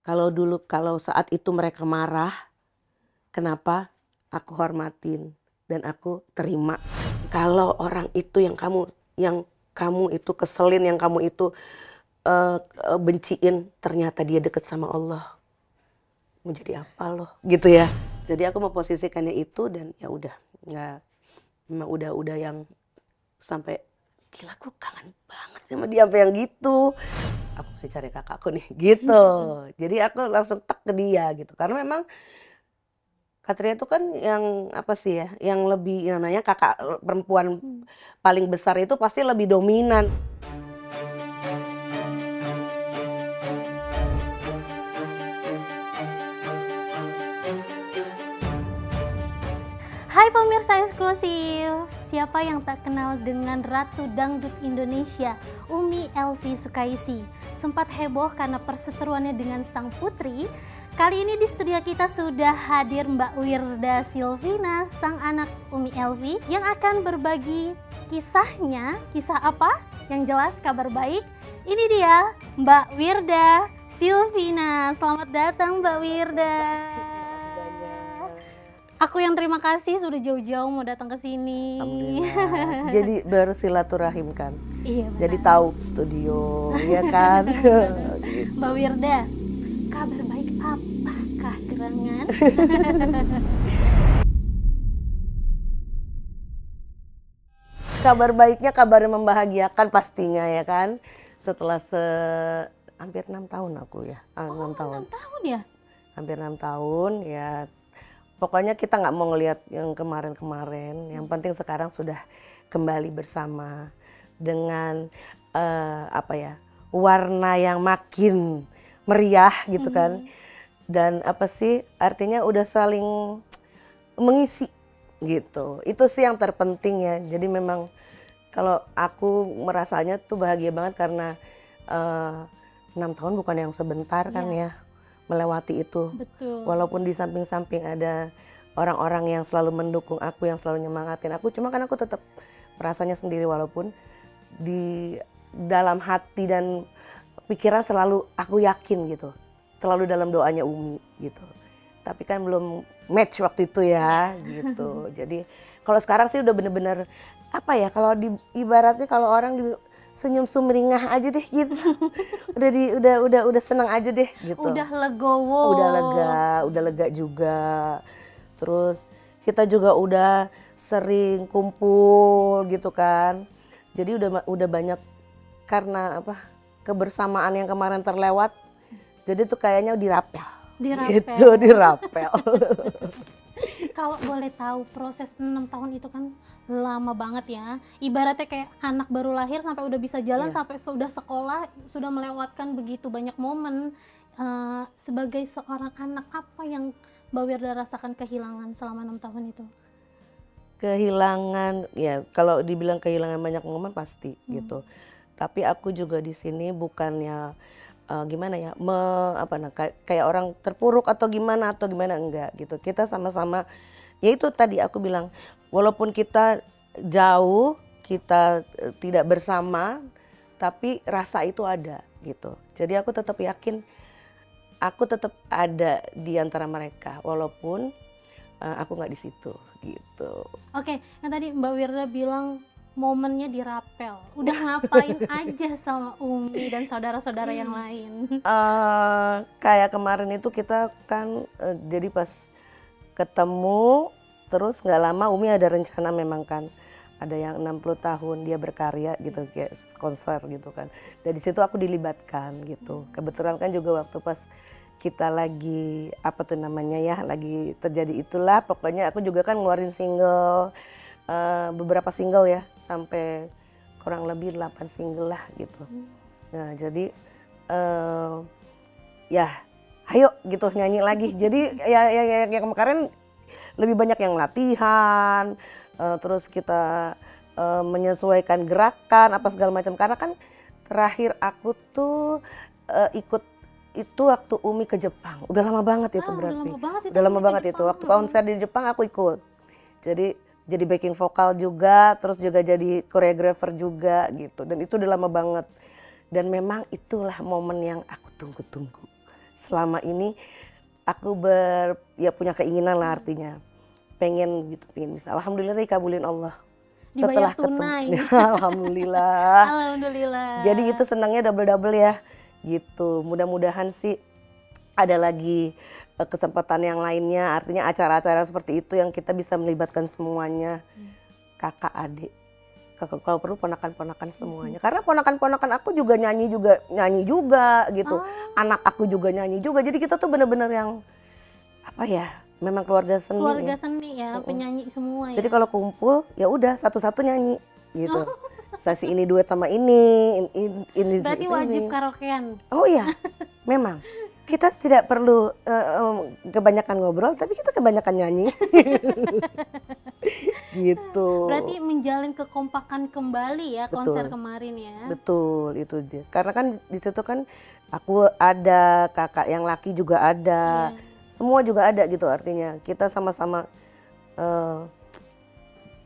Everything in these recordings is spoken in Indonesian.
Kalau saat itu mereka marah, kenapa? Aku hormatin dan aku terima. Kalau orang itu yang kamu itu keselin, yang kamu itu benciin, ternyata dia deket sama Allah. Mau jadi apa loh, gitu ya. Jadi aku memposisikannya itu dan ya udah, nggak, memang udah yang sampai gila, aku kangen banget sama dia apa yang gitu. Aku mesti cari kakakku nih, gitu. Jadi aku langsung tek ke dia gitu. Karena memang Katria itu kan yang apa sih ya, yang lebih namanya kakak perempuan paling besar itu pasti lebih dominan. Hai pemirsa eksklusif, siapa yang tak kenal dengan Ratu Dangdut Indonesia, Umi Elvi Sukaisi. Sempat heboh karena perseteruannya dengan sang putri. Kali ini di studio kita sudah hadir Mbak Wirda Silvina, sang anak Umi Elvi, yang akan berbagi kisahnya. Kisah apa? Yang jelas kabar baik. Ini dia Mbak Wirda Silvina. Selamat datang Mbak Wirda. Aku yang terima kasih sudah jauh-jauh mau datang ke sini. Alhamdulillah. Jadi baru silaturahim kan. Iya benar. Jadi tahu studio, ya kan. Mbak Wirda, kabar baik apakah gerangan? Kabar baiknya kabar yang membahagiakan pastinya ya kan. Setelah hampir 6 tahun aku ya. 6 tahun. 6 tahun ya? Hampir 6 tahun ya. Pokoknya kita nggak mau ngelihat yang kemarin-kemarin. Yang penting sekarang sudah kembali bersama dengan warna yang makin meriah gitu kan. Dan apa sih artinya udah saling mengisi gitu. Itu sih yang terpenting ya. Jadi memang kalau aku merasanya tuh bahagia banget karena 6 tahun bukan yang sebentar kan ya. Melewati itu. Betul. Walaupun di samping-samping ada orang-orang yang selalu mendukung aku, yang selalu nyemangatin aku, cuma kan aku tetap merasanya sendiri walaupun di dalam hati dan pikiran selalu aku yakin gitu. Selalu dalam doanya Umi gitu. Tapi kan belum match waktu itu ya gitu. Jadi kalau sekarang sih udah bener-bener apa ya, kalau ibaratnya kalau orang senyum sumringah aja deh gitu. udah senang aja deh gitu. Udah legowo. Udah lega juga. Terus kita juga udah sering kumpul gitu kan. Jadi udah banyak karena apa? Kebersamaan yang kemarin terlewat. Jadi tuh kayaknya dirapel. Gitu, dirapel. Kalau boleh tahu proses 6 tahun itu kan lama banget ya. Ibaratnya kayak anak baru lahir sampai udah bisa jalan, sampai sudah sekolah, sudah melewatkan begitu banyak momen. Sebagai seorang anak, apa yang Mbak Wirda rasakan kehilangan selama 6 tahun itu? Kehilangan, ya kalau dibilang kehilangan banyak momen pasti gitu. Tapi aku juga di sini bukannya gimana ya, kayak orang terpuruk atau gimana enggak gitu. Kita sama-sama, ya itu tadi aku bilang, walaupun kita jauh, kita tidak bersama, tapi rasa itu ada gitu. Jadi aku tetap yakin, aku tetap ada di antara mereka, walaupun aku nggak di situ gitu. Oke, yang tadi Mbak Wirda bilang momennya dirapel. Udah ngapain aja sama Umi dan saudara-saudara yang lain? Kayak kemarin itu kita kan jadi pas ketemu, terus nggak lama Umi ada rencana memang kan. Ada yang 60 tahun dia berkarya gitu, kayak konser gitu kan. Dari situ aku dilibatkan gitu. Kebetulan kan juga waktu pas kita lagi lagi terjadi itulah, pokoknya aku juga kan ngeluarin single, beberapa single ya, sampai kurang lebih 8 single lah gitu. Nah jadi ya ayo gitu nyanyi lagi. Jadi ya kemarin lebih banyak yang latihan, terus kita menyesuaikan gerakan apa segala macam, karena kan terakhir aku tuh ikut itu waktu Umi ke Jepang. Udah lama banget itu berarti. Udah lama banget itu. Waktu konser di Jepang aku ikut. Jadi backing vokal juga, terus juga jadi koreografer juga gitu. Dan itu udah lama banget. Dan memang itulah momen yang aku tunggu-tunggu selama ini aku ya punya keinginan lah, artinya pengen gitu, pengen bisa. Alhamdulillah dikabulin Allah. Dibayar Setelah tunai. Alhamdulillah. Alhamdulillah. Jadi itu senangnya double-double ya gitu. Mudah-mudahan sih ada lagi kesempatan yang lainnya, artinya acara-acara seperti itu yang kita bisa melibatkan semuanya, kakak, adik, kalau perlu ponakan-ponakan semuanya. Karena ponakan-ponakan aku juga nyanyi juga gitu. Anak aku juga nyanyi juga. Jadi kita tuh bener-bener yang apa ya? Memang keluarga seni. Keluarga seni ya, penyanyi semua ya. Jadi kalau kumpul ya udah satu-satu nyanyi gitu. Sesi ini duet sama ini Berarti wajib karaokean. Oh iya, memang. Kita tidak perlu kebanyakan ngobrol, tapi kita kebanyakan nyanyi. Gitu. Berarti menjalin kekompakan kembali ya konser kemarin ya. Betul, itu dia. Karena kan di situ kan aku ada, kakak yang laki juga ada. Semua juga ada gitu, artinya kita sama-sama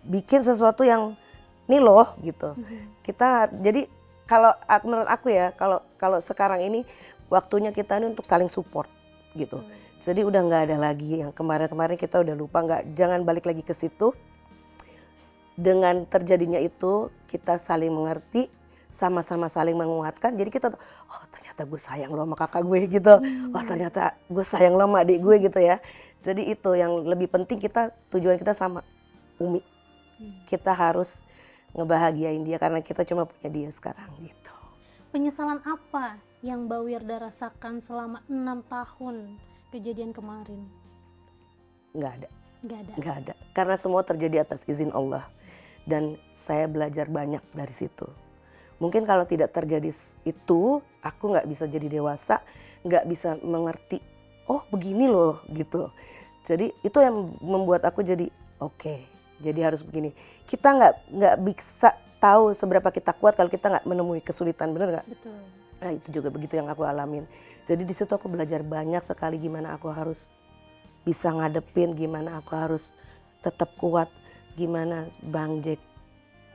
bikin sesuatu yang ini loh gitu. Kita jadi kalau menurut aku ya, kalau sekarang ini waktunya kita ini untuk saling support gitu. Jadi udah nggak ada lagi yang kemarin-kemarin kita udah lupa, jangan balik lagi ke situ. Dengan terjadinya itu kita saling mengerti, sama-sama saling menguatkan. Jadi kita oh ternyata gue sayang lo sama kakak gue gitu. Oh ternyata gue sayang lo sama adik gue gitu ya. Jadi itu yang lebih penting, tujuan kita sama, Umi. Kita harus ngebahagiain dia karena kita cuma punya dia sekarang gitu. Penyesalan apa yang Mbak Wirda rasakan selama 6 tahun kejadian kemarin? Nggak ada. Nggak ada. Karena semua terjadi atas izin Allah. Dan saya belajar banyak dari situ. Mungkin kalau tidak terjadi itu, aku nggak bisa jadi dewasa, nggak bisa mengerti, oh begini loh gitu. Jadi itu yang membuat aku jadi oke, jadi harus begini. Kita nggak bisa tahu seberapa kita kuat kalau kita nggak menemui kesulitan, bener nggak? Betul. Nah itu juga begitu yang aku alamin. Jadi di situ aku belajar banyak sekali gimana aku harus bisa ngadepin, gimana aku harus tetap kuat, gimana Bang Jack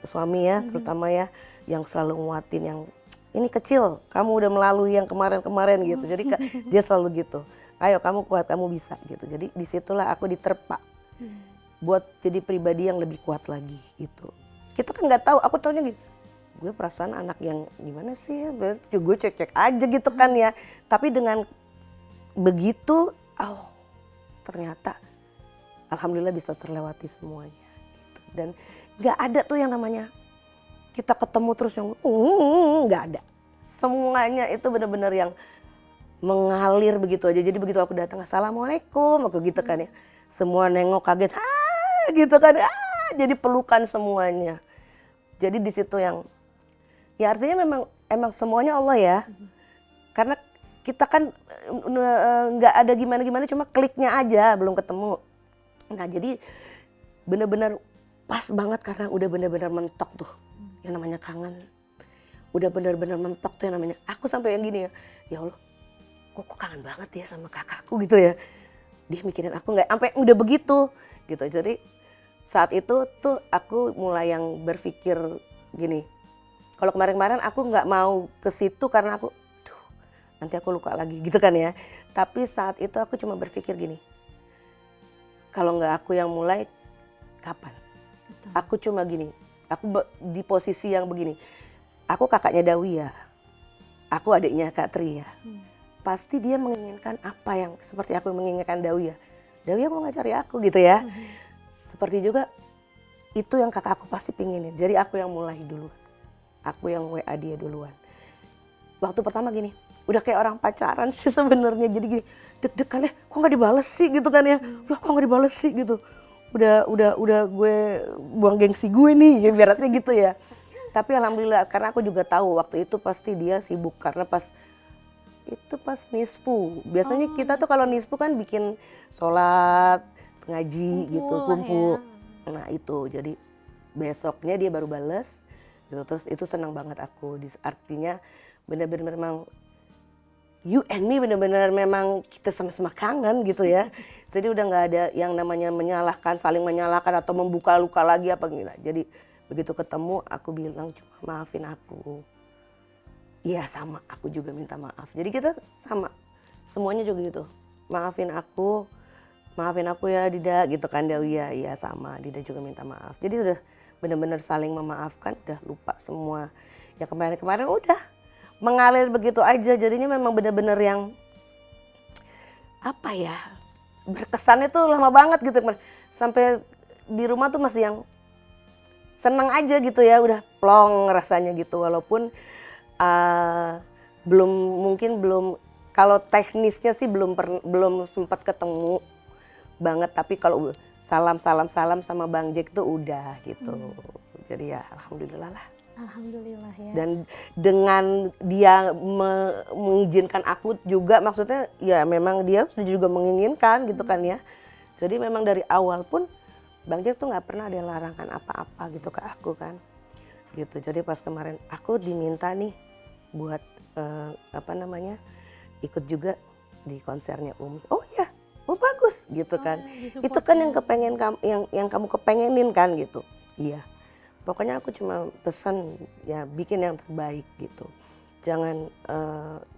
suami ya terutama ya yang selalu nguatin, yang ini kecil, kamu udah melalui yang kemarin-kemarin gitu. Jadi dia selalu gitu, ayo kamu kuat, kamu bisa gitu. Jadi disitulah aku diterpa buat jadi pribadi yang lebih kuat lagi gitu. Kita kan nggak tahu, aku taunya gitu, gue perasaan anak yang gimana sih ya, gue cek-cek aja gitu kan ya. Tapi dengan begitu, oh ternyata alhamdulillah bisa terlewati semuanya gitu. Dan nggak ada tuh yang namanya kita ketemu terus yang nggak ada. Semuanya itu benar-benar yang mengalir begitu aja. Jadi begitu aku datang, assalamualaikum, aku gitu kan ya, semua nengok kaget, gitu kan, jadi pelukan semuanya. Jadi di situ yang ya artinya emang semuanya Allah ya. Karena kita kan nggak ada gimana-gimana, cuma kliknya aja belum ketemu. Nah jadi bener-bener pas banget karena udah bener-bener mentok tuh yang namanya kangen. Udah bener-bener mentok tuh yang namanya, aku sampai yang gini ya Allah, kok kangen banget ya sama kakakku gitu ya. Dia mikirin aku nggak, sampai udah begitu gitu. Jadi saat itu tuh aku mulai yang berpikir gini, kalau kemarin-kemarin aku nggak mau ke situ karena aku, nanti aku luka lagi gitu kan ya. Tapi saat itu aku cuma berpikir gini, kalau nggak aku yang mulai, kapan? Betul. Aku cuma gini, aku di posisi yang begini, aku kakaknya Dawiyah, aku adiknya Kak Tria. Pasti dia menginginkan apa yang seperti aku menginginkan Dawiyah. Dawiyah mau ngajari aku gitu ya. Seperti juga itu yang kakak aku pasti pinginin. Jadi aku yang mulai duluan. Aku yang WA dia duluan. Waktu pertama gini, udah kayak orang pacaran sih sebenarnya. Jadi gini, deg-degan kok nggak dibales sih gitu kan ya. Kok nggak dibales sih gitu. Udah gue buang gengsi gue nih, ya ibaratnya gitu ya. Tapi alhamdulillah karena aku juga tahu waktu itu pasti dia sibuk karena pas nisfu. Biasanya kita tuh kalau nisfu kan bikin sholat, ngaji gitu, kumpul. Ya. Nah itu, jadi besoknya dia baru bales gitu. Terus itu senang banget aku. Artinya benar-benar memang you and me, benar-benar memang kita sama-sama kangen gitu ya. Jadi udah nggak ada yang namanya menyalahkan, saling menyalahkan atau membuka luka lagi apa gitu. Jadi begitu ketemu aku bilang cuma maafin aku. Iya sama, aku juga minta maaf. Jadi kita sama semuanya juga gitu. Maafin aku ya Dida gitu kan. Dia iya sama, Dida juga minta maaf. Jadi udah benar-benar saling memaafkan, udah lupa semua. Ya kemarin-kemarin udah mengalir begitu aja. Jadinya memang benar-benar yang apa ya, berkesannya tuh lama banget gitu. Sampai di rumah tuh masih yang seneng aja gitu ya, udah plong rasanya gitu. Walaupun belum kalau teknisnya sih belum sempat ketemu banget, tapi kalau salam sama Bang Jack tuh udah gitu. Jadi ya alhamdulillah lah. Alhamdulillah ya. Dan dengan dia mengizinkan aku juga, maksudnya ya memang dia juga menginginkan gitu kan ya. Jadi memang dari awal pun Bang Jack tuh nggak pernah ada larangan apa-apa gitu ke aku kan. Gitu. Jadi pas kemarin aku diminta nih buat ikut juga di konsernya Umi. Oh ya, oh bagus gitu kan. Itu kan yang kamu kepengenin kan gitu. Iya. Pokoknya aku cuma pesan ya bikin yang terbaik gitu. Jangan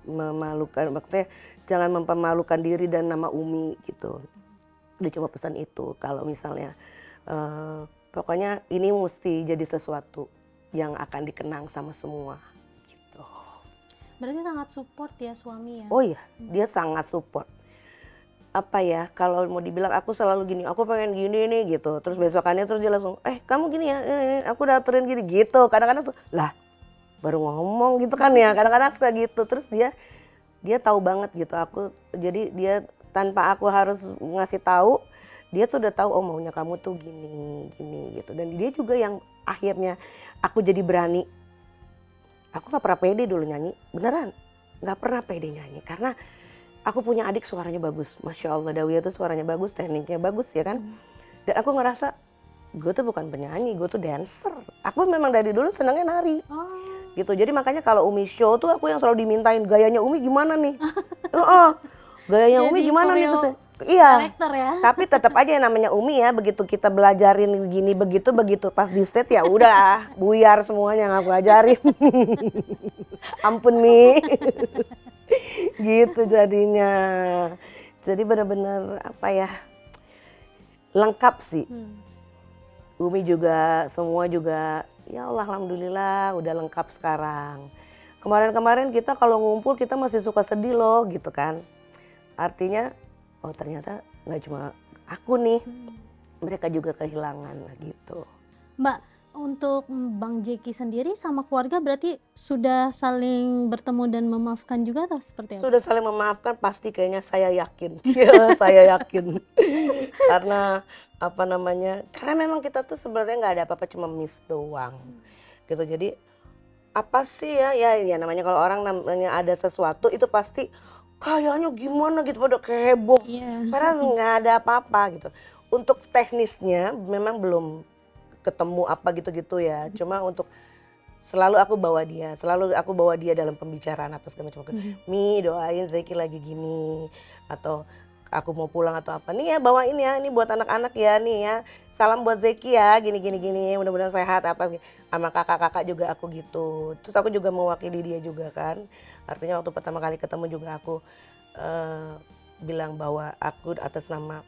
memalukan, maksudnya jangan mempermalukan diri dan nama Umi gitu. Udah cuma pesan itu. Kalau misalnya pokoknya ini mesti jadi sesuatu yang akan dikenang sama semua gitu. Berarti sangat support ya suami ya? Oh iya, dia sangat support. Apa ya, kalau mau dibilang aku selalu gini, aku pengen gini nih gitu. Terus besokannya terus dia langsung, kamu gini ya, aku udah aturin gini gitu. Kadang-kadang tuh, lah baru ngomong gitu kan ya. Kadang-kadang suka gitu. Terus dia tahu banget gitu aku. Jadi dia tanpa aku harus ngasih tahu, dia tuh udah tahu, oh maunya kamu tuh gini gitu. Dan dia juga yang akhirnya aku jadi berani. Aku gak pernah pede dulu nyanyi, beneran. Gak pernah pede nyanyi, karena aku punya adik suaranya bagus. Masya Allah, Dawiyah tuh suaranya bagus, tekniknya bagus ya kan. Dan aku ngerasa, gue tuh bukan penyanyi, gue tuh dancer. Aku memang dari dulu senangnya nari. Gitu, jadi makanya kalau Umi show tuh aku yang selalu dimintain, gayanya Umi gimana nih? Gayanya Umi gimana nih? Terus, iya, ya? tapi tetap aja yang namanya Umi ya, begitu kita belajarin gini, begitu pas di stage ya udah buyar semuanya yang aku ajarin. Ampun Mi. Gitu jadinya. Jadi benar-benar apa ya, lengkap sih. Umi juga, semua juga, ya Allah alhamdulillah udah lengkap sekarang. Kemarin-kemarin kita kalau ngumpul kita masih suka sedih loh gitu kan. Artinya, oh ternyata nggak cuma aku nih, mereka juga kehilangan gitu. Mbak, untuk Bang Jeki sendiri sama keluarga berarti sudah saling bertemu dan memaafkan juga atau seperti apa? Sudah saling memaafkan pasti, kayaknya saya yakin. Ya, saya yakin. Karena apa namanya? Karena memang kita tuh sebenarnya nggak ada apa-apa, cuma miss doang. Gitu. Jadi apa sih ya namanya kalau orang namanya ada sesuatu itu pasti kayaknya gimana gitu, pada heboh. Padahal nggak ada apa-apa gitu. Untuk teknisnya memang belum ketemu apa gitu-gitu ya. Cuma untuk selalu aku bawa dia dalam pembicaraan apa segala macam. Mi doain Zeki lagi gini, atau aku mau pulang atau apa. Nih ya bawain ya, ini buat anak-anak ya, nih ya. Salam buat Zeki ya, gini, mudah-mudahan sehat apa. Sama kakak-kakak juga aku gitu. Terus aku juga mewakili dia juga kan. Artinya waktu pertama kali ketemu juga aku bilang bahwa aku atas nama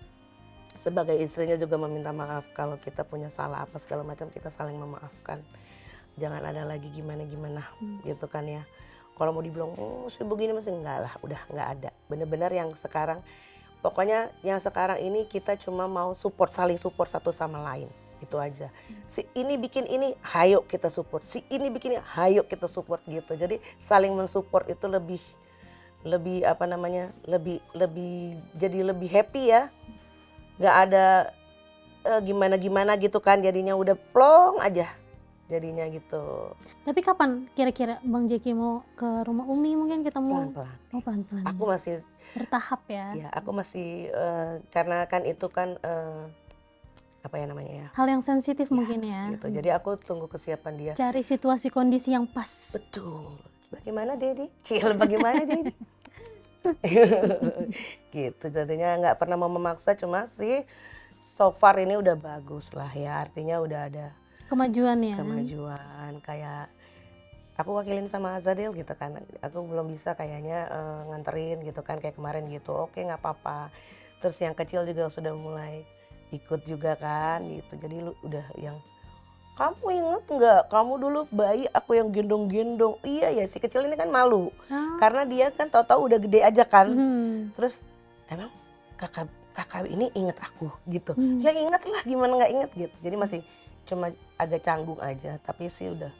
sebagai istrinya juga meminta maaf kalau kita punya salah apa segala macam, kita saling memaafkan. Jangan ada lagi gimana-gimana gitu kan ya. Kalau mau dibilang, sih begini masih enggak lah, udah enggak ada. Benar-benar yang sekarang, pokoknya yang sekarang ini kita cuma mau saling support satu sama lain. Itu aja. Si ini bikin ini, hayo kita support. Si ini bikin ini, hayo kita support gitu. Jadi saling mensupport itu lebih apa namanya, jadi lebih happy ya. Nggak ada gimana-gimana gitu kan, jadinya udah plong aja jadinya gitu. Tapi kapan kira-kira Bang Jeki mau ke rumah Umi mungkin ketemu? Pelan-pelan. Oh pelan-pelan. Aku masih bertahap ya? Ya aku masih, karena kan itu kan apa ya namanya ya? Hal yang sensitif ya, mungkin ya? Gitu. Jadi aku tunggu kesiapan dia. Cari situasi kondisi yang pas. Betul. Bagaimana Dedi? Bagaimana Dedi? Gitu, jadinya nggak pernah mau memaksa, cuma sih so far ini udah bagus lah ya, artinya udah ada kemajuan ya, kemajuan kayak aku wakilin sama Azadil gitu kan, aku belum bisa kayaknya nganterin gitu kan kayak kemarin gitu. Oke nggak apa-apa. Terus yang kecil juga sudah mulai ikut juga kan gitu. Jadi lu udah yang, kamu inget nggak kamu dulu bayi aku yang gendong-gendong. Iya ya, si kecil ini kan malu karena dia kan tahu-tahu udah gede aja kan. Terus emang kakak ini inget aku gitu. Ya inget lah, gimana nggak inget gitu. Jadi masih cuma agak canggung aja, tapi sih udah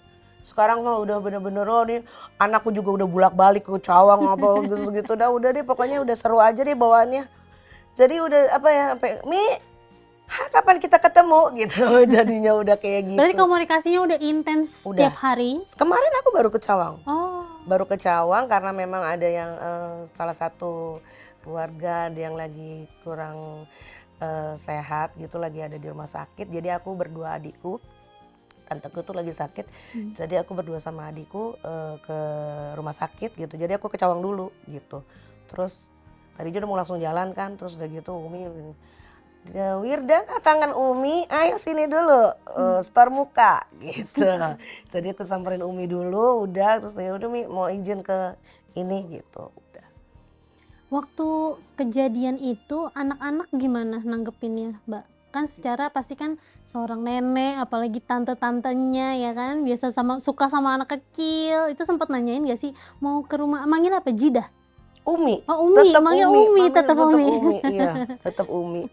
sekarang mah udah bener-bener, oh nih anakku juga udah bolak-balik ke Cawang apa gitu-gitu. Udah deh pokoknya udah seru aja deh bawaannya. Jadi udah apa ya, sampai Mi, kapan kita ketemu gitu. Jadinya udah kayak gitu. Berarti komunikasinya udah intens setiap hari? Kemarin aku baru ke Cawang. Oh. Baru ke Cawang karena memang ada yang salah satu keluarga ada yang lagi kurang sehat gitu, lagi ada di rumah sakit. Jadi aku berdua adikku, tanteku tuh lagi sakit, jadi aku berdua sama adikku ke rumah sakit gitu. Jadi aku ke Cawang dulu gitu. Terus tadi udah mau langsung jalan kan, terus udah gitu Umi, Wirda kangen Umi, ayo sini dulu store muka gitu. Jadi aku samperin Umi dulu, udah terus ya udah Mi mau izin ke ini gitu. Udah. Waktu kejadian itu anak-anak gimana nanggepinnya, Mbak? Kan secara pasti kan seorang nenek, apalagi tante-tantenya ya kan, biasa suka sama anak kecil, itu sempat nanyain gak sih mau ke rumah, manggil apa, Jidah? Umi. Oh Umi, manggil Umi, tetap Umi. Iya, tetap Umi.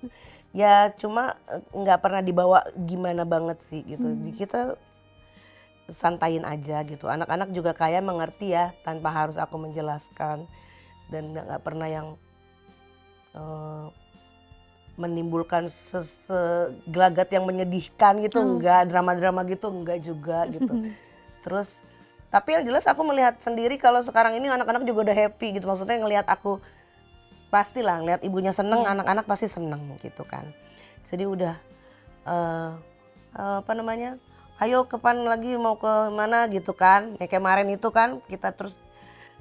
Ya cuma nggak pernah dibawa gimana banget sih gitu. Kita santain aja gitu. Anak-anak juga kayak mengerti ya tanpa harus aku menjelaskan, dan nggak pernah yang menimbulkan gelagat yang menyedihkan gitu, enggak, drama-drama gitu enggak juga gitu. Terus tapi yang jelas aku melihat sendiri kalau sekarang ini anak-anak juga udah happy gitu, maksudnya ngelihat aku pastilah ngelihat ibunya seneng, anak-anak pasti seneng gitu kan. Jadi udah apa namanya, ayo kapan lagi mau ke mana gitu kan. Kayak kemarin itu kan kita terus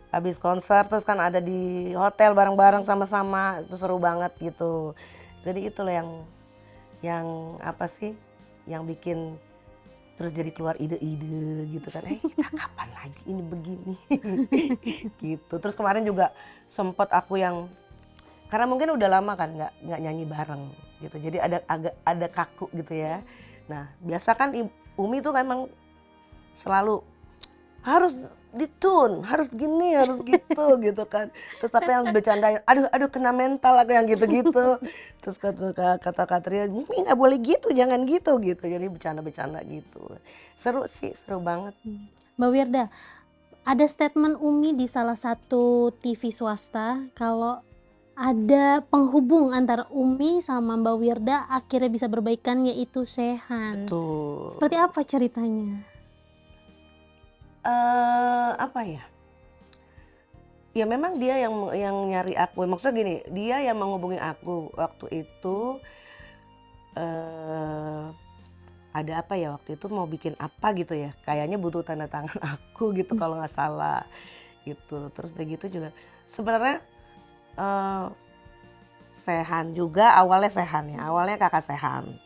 habis konser terus kan ada di hotel bareng-bareng sama-sama, itu seru banget gitu. Jadi itulah yang apa sih yang bikin terus jadi keluar ide-ide gitu kan, kita kapan lagi ini begini gitu. Terus kemarin juga sempet aku yang, karena mungkin udah lama kan nggak nyanyi bareng gitu, jadi ada kaku gitu ya. Nah biasa kan Umi tuh memang selalu harus ditune, harus gini, harus gitu gitu kan. Terus aku yang bercandain, aduh kena mental aku yang gitu-gitu. Terus kata Katria, Umi nggak boleh gitu, jangan gitu. Jadi bercanda-bercanda gitu. Seru sih, seru banget. Mbak Wirda, ada statement Umi di salah satu TV swasta kalau ada penghubung antara Umi sama Mbak Wirda akhirnya bisa berbaikan, yaitu Shehan. Betul. Seperti apa ceritanya? Apa ya? Ya memang dia yang nyari aku. Maksudnya gini, dia yang menghubungi aku waktu itu. Ada apa ya waktu itu, mau bikin apa gitu ya? Kayaknya butuh tanda tangan aku gitu kalau nggak salah gitu. Terus udah gitu juga sebenarnya Shehan juga, awalnya Shehan ya, awalnya kakak Shehan.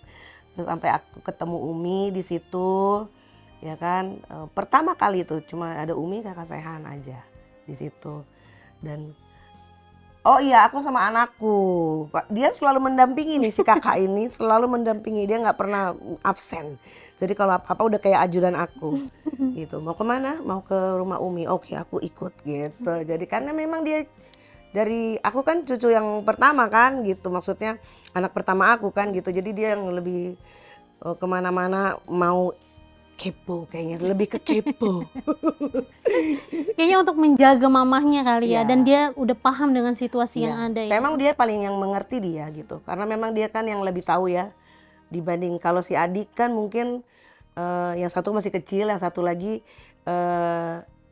Terus sampai aku ketemu Umi di situ. Ya kan, pertama kali itu cuma ada Umi, kakak Shehan aja di situ. Dan oh iya, aku sama anakku, dia selalu mendampingi nih, si kakak ini selalu mendampingi, dia nggak pernah absen. Jadi kalau apa-apa udah kayak ajudan aku gitu. Mau kemana? Mau ke rumah Umi, oke aku ikut gitu. Jadi karena memang dia dari aku kan cucu yang pertama kan gitu, maksudnya anak pertama aku kan gitu. Jadi dia yang lebih kemana-mana mau kepo, kayaknya lebih ke kepo. Kayaknya untuk menjaga mamahnya kali ya, dan dia udah paham dengan situasi yang ada ya. Memang dia paling yang mengerti dia gitu, karena memang dia kan yang lebih tahu ya, dibanding kalau si adik kan mungkin yang satu masih kecil, yang satu lagi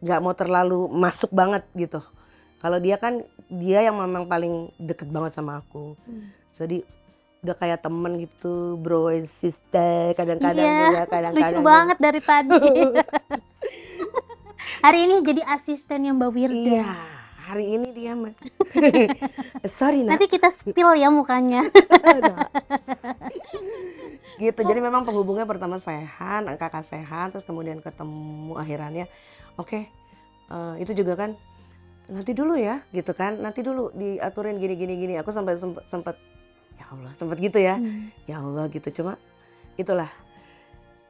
nggak mau terlalu masuk banget gitu. Kalau dia kan dia yang memang paling deket banget sama aku, jadi udah kayak temen gitu, bro and sister, kadang-kadang juga, kadang-kadang lucu banget dari tadi. Hari ini jadi asistennya Mbak Wirda. Iya, hari ini dia sorry nak. Nanti kita spill ya mukanya. Gitu, jadi memang penghubungnya pertama Shehan, kakak Shehan, terus kemudian ketemu akhirannya, oke, itu juga kan nanti dulu ya gitu kan, nanti dulu diaturin gini. Aku sampai sempat ya Allah, sempat gitu ya. Ya Allah gitu, cuma itulah.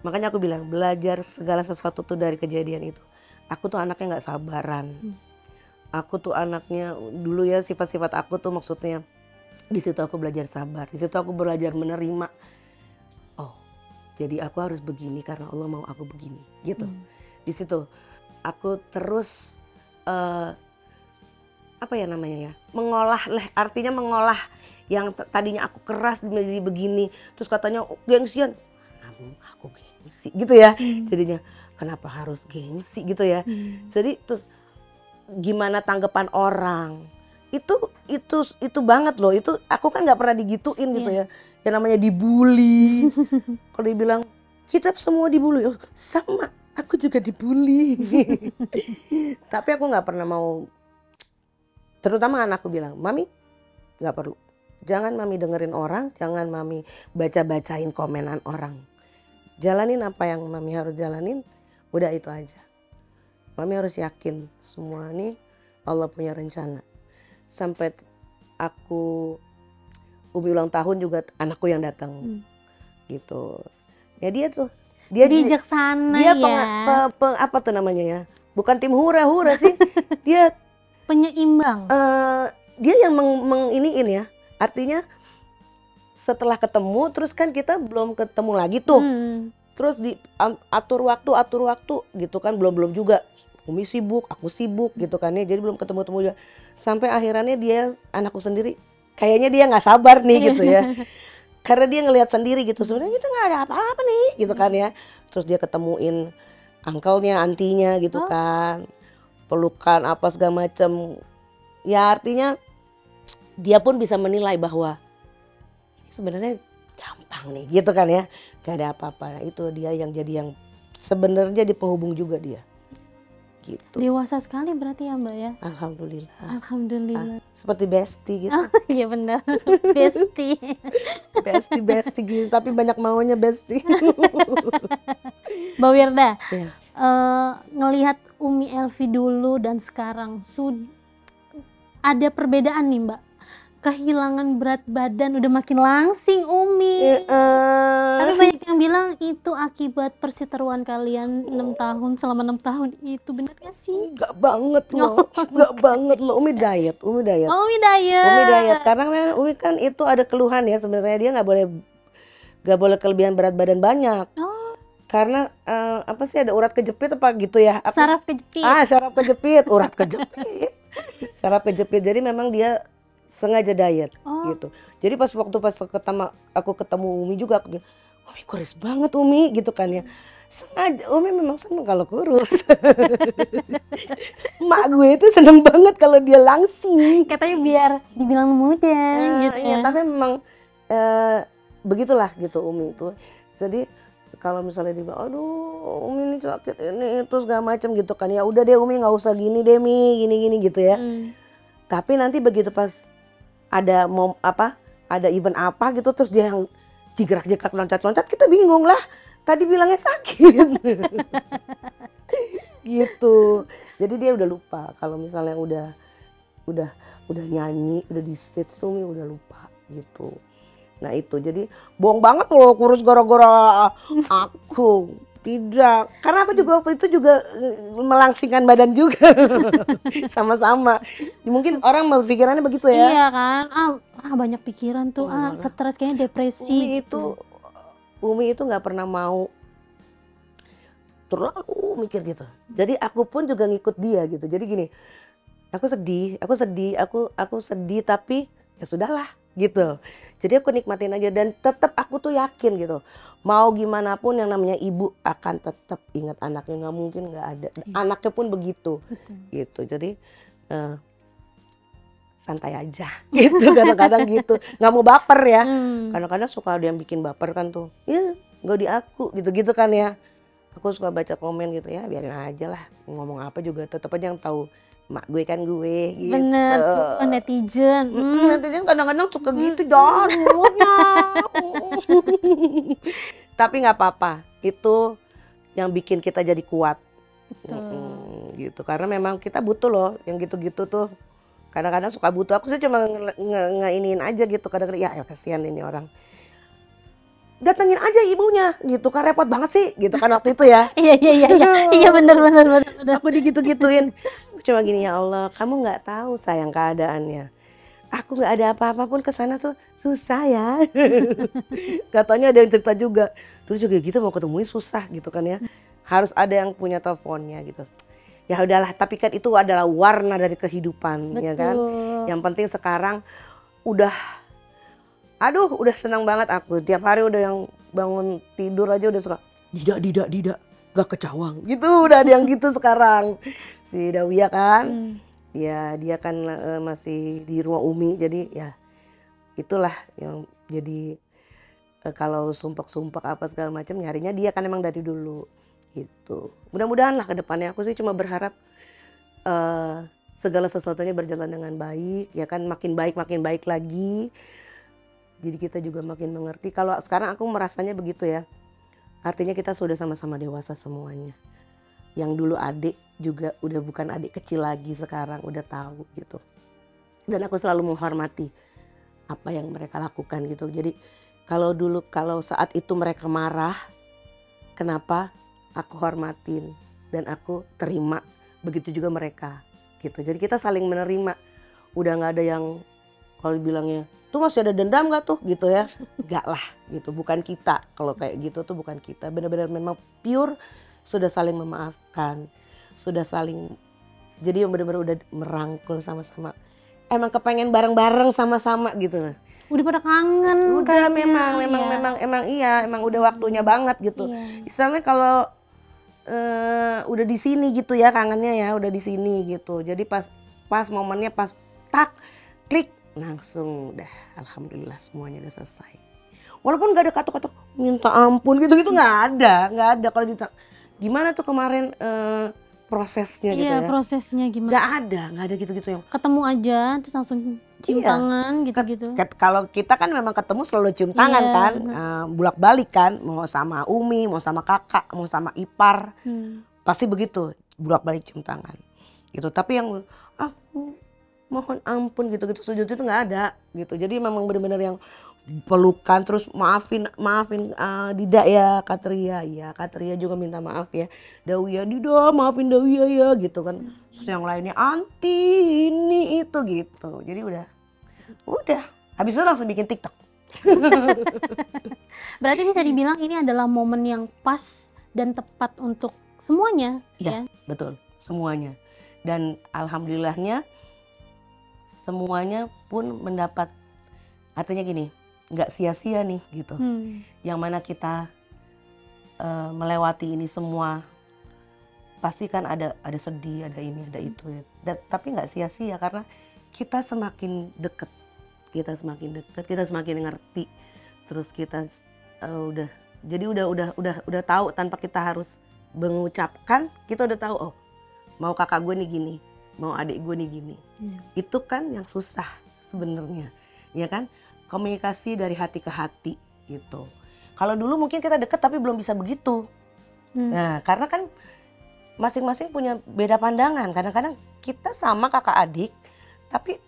Makanya aku bilang belajar segala sesuatu tuh dari kejadian itu. Aku tuh anaknya nggak sabaran. Aku tuh anaknya dulu ya, sifat-sifat aku tuh maksudnya di situ aku belajar sabar, di situ aku belajar menerima. Oh, jadi aku harus begini karena Allah mau aku begini gitu. Di situ aku terus apa ya namanya ya, mengolah lah, artinya mengolah yang tadinya aku keras menjadi begini, terus katanya oh, gengsian, namun aku gengsi gitu ya, jadinya kenapa harus gengsi gitu ya. Jadi terus gimana tanggapan orang itu banget loh, itu aku kan nggak pernah digituin gitu ya, yang namanya dibully. Kalau dibilang kita semua dibully, oh, sama aku juga dibully. Tapi aku nggak pernah mau. Terutama anakku bilang, Mami gak perlu. Jangan Mami dengerin orang, jangan Mami baca-bacain komenan orang. Jalanin apa yang Mami harus jalanin, udah itu aja. Mami harus yakin semua ini Allah punya rencana. Sampai Umi ulang tahun juga anakku yang datang. Gitu. Ya dia bijaksana dia ya. Apa tuh namanya ya? Bukan tim hura-hura sih. Dia penyeimbang. Dia yang iniin ya, artinya setelah ketemu terus kan kita belum ketemu lagi tuh, terus atur waktu gitu kan, belum juga, Umi sibuk, aku sibuk gitu kan ya, jadi belum ketemu juga, sampai akhirannya dia anakku sendiri, kayaknya dia nggak sabar nih gitu ya, karena dia ngelihat sendiri gitu, sebenarnya kita nggak ada apa-apa nih gitu kan ya, terus dia ketemuin uncle-nya, antinya gitu kan. Pelukan apa segala macam, ya artinya dia pun bisa menilai bahwa sebenarnya gampang nih gitu kan ya, gak ada apa-apa. Itu dia yang jadi yang sebenarnya di penghubung juga dia gitu. Dewasa sekali berarti ya Mbak ya. Alhamdulillah. Seperti bestie gitu. Iya benar. bestie gitu, tapi banyak maunya bestie. Mbak Wirda, ya. ngelihat Umi Elvi dulu dan sekarang ada perbedaan nih Mbak, kehilangan berat badan, udah makin langsing Umi. Tapi banyak yang bilang itu akibat perseteruan kalian 6 tahun, selama 6 tahun itu, benar gak sih? Gak banget loh, gak banget loh. Umi diet. Oh, Umi diet. Karena memang Umi kan itu ada keluhan ya, sebenarnya dia nggak boleh kelebihan berat badan banyak. Karena apa sih, ada urat kejepit apa gitu ya? Saraf kejepit. Saraf kejepit, urat kejepit. Saraf kejepit. Jadi memang dia sengaja diet gitu. Jadi pas aku ketemu Umi juga, aku bilang, Umi kurus banget Umi gitu kan ya. Sengaja, Umi memang seneng kalau kurus. Mak gue itu seneng banget kalau dia langsing. Katanya biar dibilang muda gitu ya. Iya, tapi memang begitulah gitu Umi itu. Jadi kalau misalnya dia bilang, aduh Umi ini sakit ini terus segala macam gitu kan, ya udah deh Umi nggak usah gini deh Mi, gini gitu ya. Tapi nanti begitu pas ada ada event apa gitu, terus dia yang digerak-gerak loncat-loncat, kita bingung lah. Tadi bilangnya sakit. Gitu. Jadi dia udah lupa kalau misalnya udah nyanyi, udah di stage tuh Umi udah lupa gitu. Nah itu, jadi bohong banget loh kurus gara-gara aku. Tidak, karena aku juga waktu itu juga melangsingkan badan juga. Sama-sama. Mungkin orang berpikirannya begitu ya. Iya kan, banyak pikiran tuh, stres kayaknya, depresi. Umi itu nggak pernah mau terlalu mikir gitu. Jadi aku pun juga ngikut dia gitu. Jadi gini, aku sedih tapi ya sudahlah gitu. Jadi aku nikmatin aja dan tetap aku tuh yakin gitu. Mau gimana pun yang namanya ibu akan tetap ingat anaknya, nggak mungkin nggak ada. Anaknya pun begitu. Gitu. Jadi santai aja gitu, kadang-kadang gitu. Nggak mau baper ya. Kadang-kadang suka ada yang bikin baper kan tuh. Ya nggak di aku gitu-gitu kan ya. Aku suka baca komen gitu ya, biarin aja lah. Ngomong apa juga tetap aja yang tahu. Mak gue kan gue gitu. Bener tuh netizen. Netizen kadang-kadang suka gitu dah mulutnya. Tapi nggak apa-apa, itu yang bikin kita jadi kuat. Betul. gitu. Karena memang kita butuh loh yang gitu-gitu tuh. Kadang-kadang suka butuh. Aku sih cuma ngeiniin aja gitu. Kadang-kadang ya kasihan ini orang. Datengin aja ibunya gitu kan, repot banget sih gitu kan waktu itu ya. Iya benar. Aku digitu-gituin. Cuma gini, ya Allah, kamu nggak tahu sayang keadaannya. Aku nggak ada apa-apa pun kesana tuh susah ya. Katanya ada yang cerita juga. Terus juga gitu mau ketemuin susah gitu kan ya. Harus ada yang punya teleponnya gitu. Ya udahlah, tapi kan itu adalah warna dari kehidupan. Betul. Ya kan. Yang penting sekarang udah senang banget aku. Tiap hari udah yang bangun tidur aja udah suka Dida, gak kecawang gitu. Udah ada yang gitu sekarang. Si Dawia kan, ya dia kan masih di rumah Umi. Jadi ya itulah yang jadi kalau sumpek-sumpek apa segala macam nyarinya dia kan emang dari dulu gitu. Mudah-mudahan lah ke depannya. Aku sih cuma berharap segala sesuatunya berjalan dengan baik. Ya kan makin baik lagi. Jadi kita juga makin mengerti. Kalau sekarang aku merasanya begitu ya. Artinya kita sudah sama-sama dewasa semuanya. Yang dulu adik juga udah bukan adik kecil lagi sekarang. Udah tahu gitu. Dan aku selalu menghormati apa yang mereka lakukan gitu. Jadi kalau saat itu mereka marah. Kenapa? Aku hormatin. Dan aku terima. Begitu juga mereka gitu. Jadi kita saling menerima. Udah gak ada yang kalau bilangnya tuh masih ada dendam gak tuh gitu ya. Enggak lah gitu, bukan kita. Kalau kayak gitu tuh bukan kita. Benar-benar memang pure sudah saling memaafkan. Sudah saling, jadi yang benar-benar udah merangkul sama-sama. Emang kepengen bareng-bareng sama-sama gitu. Udah pada kangen. Udah kayaknya. memang udah waktunya banget gitu. Iya. Istilahnya kalau udah di sini gitu ya kangennya ya, udah di sini gitu. Jadi pas momennya pas tak klik langsung udah alhamdulillah semuanya udah selesai. Walaupun gak ada kata-kata minta ampun gitu-gitu nggak ada. Kalau gimana tuh kemarin prosesnya gitu ya. Iya prosesnya gimana? Nggak ada gitu-gitu yang Ketemu aja terus langsung cium tangan gitu-gitu. Kalau kita kan memang ketemu selalu cium tangan kan, bulak-balik kan, mau sama Umi, mau sama kakak, mau sama ipar, pasti begitu bulak-balik cium tangan gitu. Tapi yang aku mohon ampun gitu-gitu sujud itu nggak ada gitu. Jadi memang benar-benar yang pelukan terus maafin Dida ya, Katria ya, Katria juga minta maaf ya, Dawia Dida maafin Dawia ya gitu kan. Terus yang lainnya anti ini itu gitu. Jadi udah habis itu langsung bikin TikTok. Berarti bisa dibilang ini adalah momen yang pas dan tepat untuk semuanya ya? Betul, semuanya. Dan alhamdulillahnya semuanya pun mendapat, artinya gini, nggak sia-sia nih gitu. Yang mana kita melewati ini semua pasti kan ada sedih, ada ini, ada itu ya. Tapi nggak sia-sia karena kita semakin deket, kita semakin ngerti. Terus kita udah tahu tanpa kita harus mengucapkan, kita udah tahu oh mau kakak gue nih gini, mau adik gue nih gini. Itu kan yang susah sebenarnya, ya kan? Komunikasi dari hati ke hati gitu. Kalau dulu mungkin kita deket tapi belum bisa begitu. Nah, karena kan masing-masing punya beda pandangan. Kadang-kadang kita sama kakak adik, tapi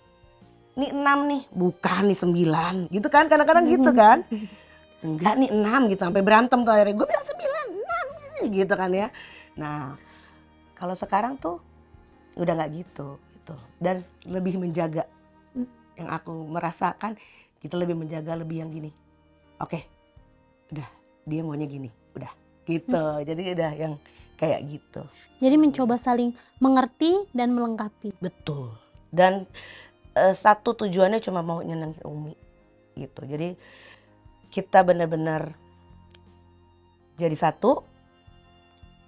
nih 6 nih, bukan nih 9 gitu kan. Kadang-kadang gitu kan. Enggak nih 6 gitu, sampai berantem tuh akhirnya. Gue bilang 9, 6 gitu kan ya. Nah, kalau sekarang tuh udah nggak gitu. Dan lebih menjaga. Yang aku merasakan kita lebih menjaga, lebih yang gini. Oke, udah dia maunya gini, udah gitu. Jadi udah yang kayak gitu. Jadi mencoba saling mengerti dan melengkapi. Betul. Dan satu tujuannya cuma mau nyenengin Umi gitu. Jadi kita benar-benar jadi satu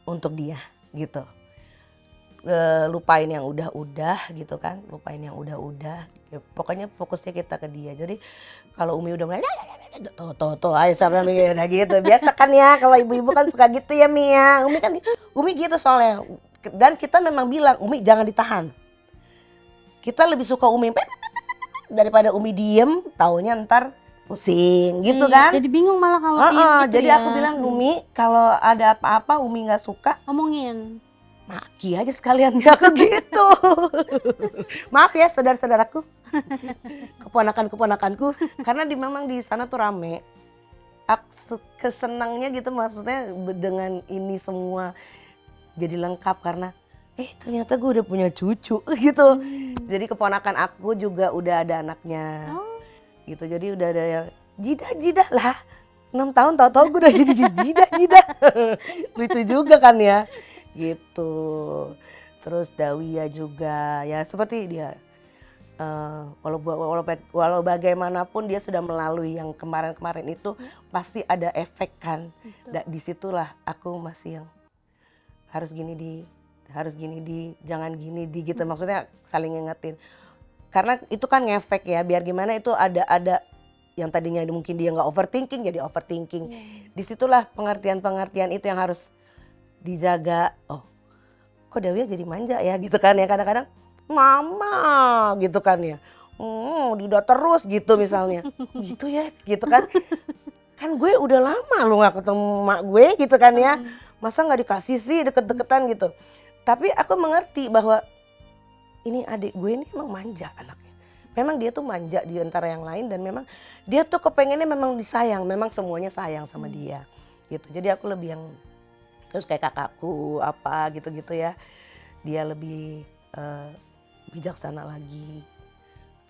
untuk dia gitu. Lupain yang udah-udah gitu kan, lupain yang udah-udah ya, pokoknya fokusnya kita ke dia. Jadi kalau Umi udah mulai tuh ayo sampai udah gitu biasa kan ya, kalau ibu-ibu kan suka gitu ya Mia. Umi gitu soalnya. Dan kita memang bilang Umi jangan ditahan, kita lebih suka Umi daripada Umi diem taunya ntar pusing gitu kan. Jadi bingung malah kalau gitu. Jadi aku bilang Umi kalau ada apa-apa Umi nggak suka omongin. maki aja sekalian dia aku gitu. Maaf ya saudara-saudaraku, keponakan-keponakanku, karena memang di sana tuh rame. Aku kesenangnya gitu, maksudnya dengan ini semua jadi lengkap karena ternyata gue udah punya cucu gitu. Jadi keponakan aku juga udah ada anaknya. Gitu, jadi udah ada yang jidah-jidah lah. 6 tahun tahu-tahu gue udah jadi jidah-jidah. Lucu juga kan ya. Gitu. Terus Dawia juga ya seperti dia. Walau bagaimanapun dia sudah melalui yang kemarin-kemarin itu pasti ada efek kan. Disitulah aku masih yang harus gini jangan gini di gitu, maksudnya saling ngingetin. Karena itu kan ngefek ya, biar gimana itu ada yang tadinya mungkin dia nggak overthinking jadi overthinking. Disitulah pengertian itu yang harus dijaga. Oh, kok Dawia jadi manja ya gitu kan ya, kadang-kadang mama gitu kan ya. Tidak terus gitu misalnya. Gitu ya, gitu kan. Kan gue udah lama lo nggak ketemu mak gue gitu kan ya. Masa nggak dikasih sih deket-deketan gitu. Tapi aku mengerti bahwa ini adik gue ini emang manja anaknya. Memang dia tuh manja di antara yang lain dan memang dia tuh kepengennya memang disayang. Memang semuanya sayang sama dia gitu. Jadi aku lebih yang terus kayak kakakku apa gitu-gitu ya. Dia lebih bijaksana lagi.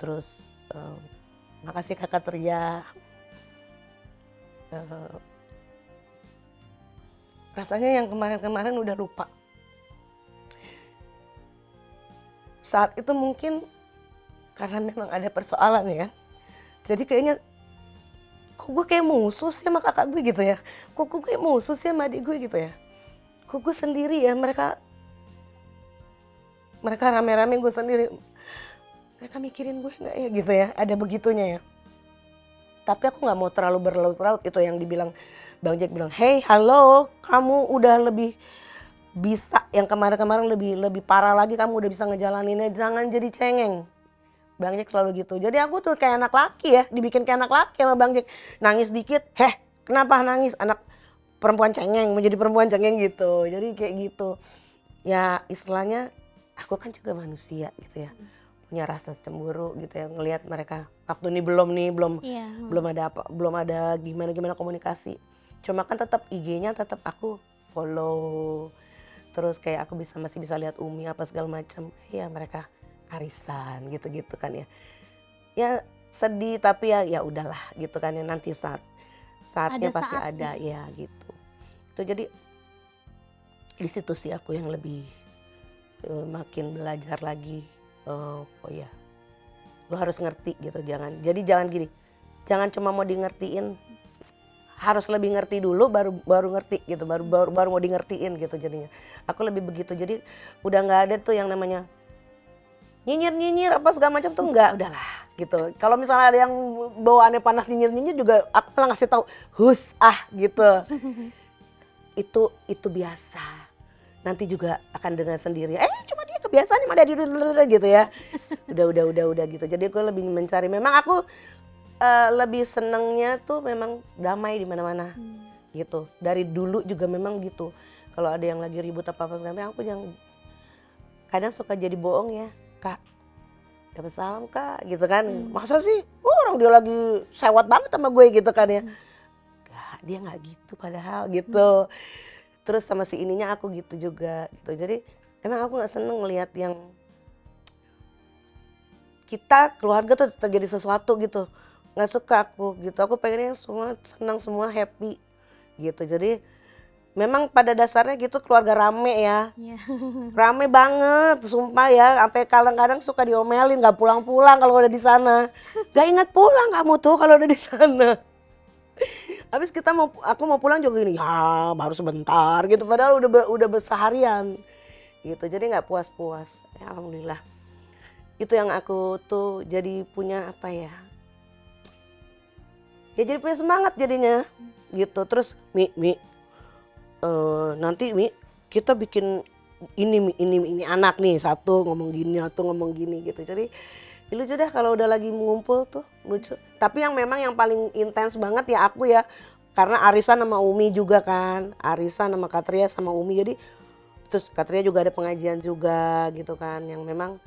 Terus makasih kakak Tria. Rasanya yang kemarin-kemarin udah lupa. Saat itu mungkin karena memang ada persoalan ya. Jadi kayaknya kok gue kayak musuh sih sama kakak gue gitu ya. Kok gue kayak musuh sih sama adik gue gitu ya. Kok gue sendiri ya, mereka rame-rame gue sendiri. Mereka mikirin gue nggak ya gitu ya, ada begitunya ya. Tapi aku nggak mau terlalu berlarut-larut, itu yang dibilang Bang Jack bilang, hey halo kamu udah lebih bisa, yang kemarin-kemarin lebih parah lagi, kamu udah bisa ngejalaninnya, jangan jadi cengeng. Bang Jack selalu gitu. Jadi aku tuh kayak anak laki ya, dibikin kayak anak laki sama Bang Jack. Nangis dikit, kenapa nangis? Anak perempuan cengeng, menjadi perempuan cengeng gitu. Jadi kayak gitu. Ya istilahnya aku kan juga manusia gitu ya. Punya rasa cemburu gitu ya, ngelihat mereka waktu ini belum ada gimana komunikasi. Cuma kan tetap IG-nya tetap aku follow. Terus kayak aku masih bisa lihat Umi apa segala macam. Ya mereka arisan gitu-gitu kan ya. Ya sedih tapi ya udahlah gitu kan ya, nanti saatnya pasti ada ya gitu. Itu jadi di situ sih aku yang lebih makin belajar lagi. Oh ya, lo harus ngerti gitu, jangan gini, jangan cuma mau di ngertiin, harus lebih ngerti dulu baru ngerti gitu, baru mau di ngertiin gitu jadinya. Aku lebih begitu, jadi udah nggak ada tuh yang namanya nyinyir apa segala macam tuh nggak, udahlah gitu. Kalau misalnya ada yang bawaannya panas nyinyir juga, aku malah ngasih tahu gitu. Itu biasa. Nanti juga akan dengan sendiri. Cuma dia kebiasaan nih ada di gitu ya. Udah gitu. Jadi aku lebih mencari. Memang aku lebih senengnya tuh memang damai di mana-mana gitu. Dari dulu juga memang gitu. Kalau ada yang lagi ribut apa segala macam, aku kadang suka jadi bohong ya, Kak. Dapat salam Kak, gitu kan. Masa sih? Orang dia lagi sewot banget sama gue gitu kan ya. Gak, dia nggak gitu padahal gitu. Terus sama si ininya aku gitu juga gitu. Jadi emang aku nggak seneng ngelihat yang kita keluarga tuh terjadi sesuatu gitu. Nggak suka aku gitu. Aku pengennya semua senang, semua happy gitu. Jadi memang pada dasarnya gitu keluarga rame ya. Rame banget, sumpah ya. Sampai kadang-kadang suka diomelin nggak pulang-pulang kalau udah di sana. Gak ingat pulang kamu tuh kalau udah di sana. Habis aku mau pulang juga gini, ya baru sebentar gitu, padahal udah berseharian gitu. Jadi nggak puas-puas. Ya, alhamdulillah. Itu yang aku tuh jadi punya apa ya? Ya jadi punya semangat jadinya gitu. Terus nanti kita bikin ini anak nih satu ngomong gini atau ngomong gini gitu. Jadi lucu dah kalau udah lagi ngumpul tuh, lucu. Tapi yang memang yang paling intens banget ya aku ya, karena arisan sama Umi juga kan, arisan sama Katria sama Umi, jadi Terus Katria juga ada pengajian juga gitu kan, yang memang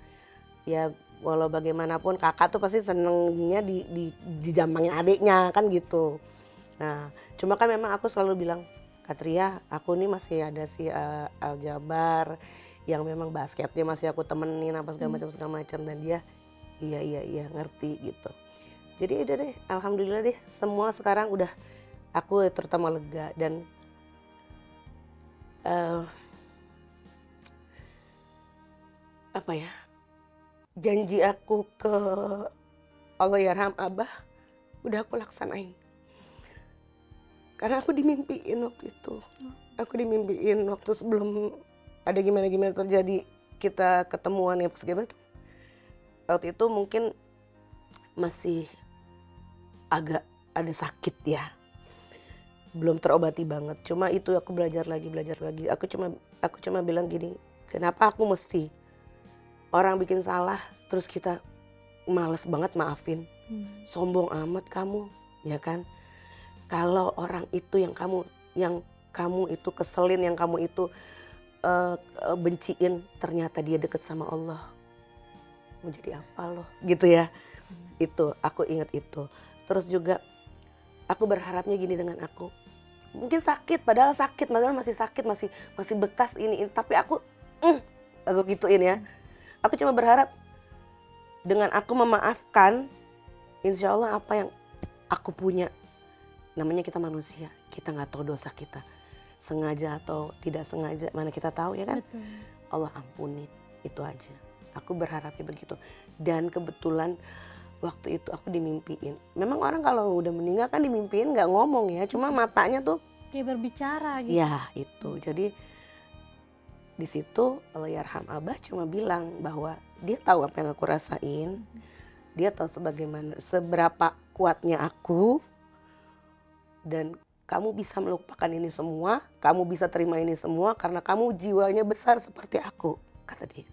ya walau bagaimanapun kakak tuh pasti senengnya dijambangin adiknya kan gitu. Nah cuma kan memang aku selalu bilang, Katria aku nih masih ada si Aljabar yang memang basketnya masih aku temenin apa segala macam dan dia iya ngerti gitu. Jadi udah deh, alhamdulillah deh semua sekarang udah aku terutama lega dan apa ya, janji aku ke Allahyarham Abah udah aku laksanain. Karena aku dimimpiin waktu itu. Aku dimimpiin waktu sebelum ada gimana-gimana terjadi kita ketemuan ya pas gimana tuh. Waktu itu mungkin masih agak ada sakit ya. Belum terobati banget. Cuma itu aku belajar lagi. Aku cuma bilang gini, kenapa aku mesti orang bikin salah terus kita males banget maafin. Sombong amat kamu, ya kan? Kalau orang itu yang kamu itu keselin, yang kamu itu benciin, ternyata dia deket sama Allah. Mau jadi apa loh? Gitu ya. Itu, aku ingat itu. Terus juga aku berharapnya gini dengan aku. Mungkin sakit, padahal masih sakit, masih bekas ini. Tapi aku gituin ya. Aku cuma berharap dengan aku memaafkan, insya Allah apa yang aku punya. Namanya kita manusia, kita nggak tahu dosa kita. Sengaja atau tidak sengaja, mana kita tahu ya kan? Betul. Allah ampuni, itu aja. Aku berharapnya begitu. Dan kebetulan waktu itu aku dimimpiin. Memang orang kalau udah meninggal kan dimimpiin nggak ngomong ya, cuma matanya tuh kayak berbicara gitu. Ya itu, jadi di situ Allahyarham Abah cuma bilang bahwa dia tahu apa yang aku rasain. Dia tahu seberapa kuatnya aku. Dan kamu bisa melupakan ini semua, kamu bisa terima ini semua karena kamu jiwanya besar seperti aku, kata dia.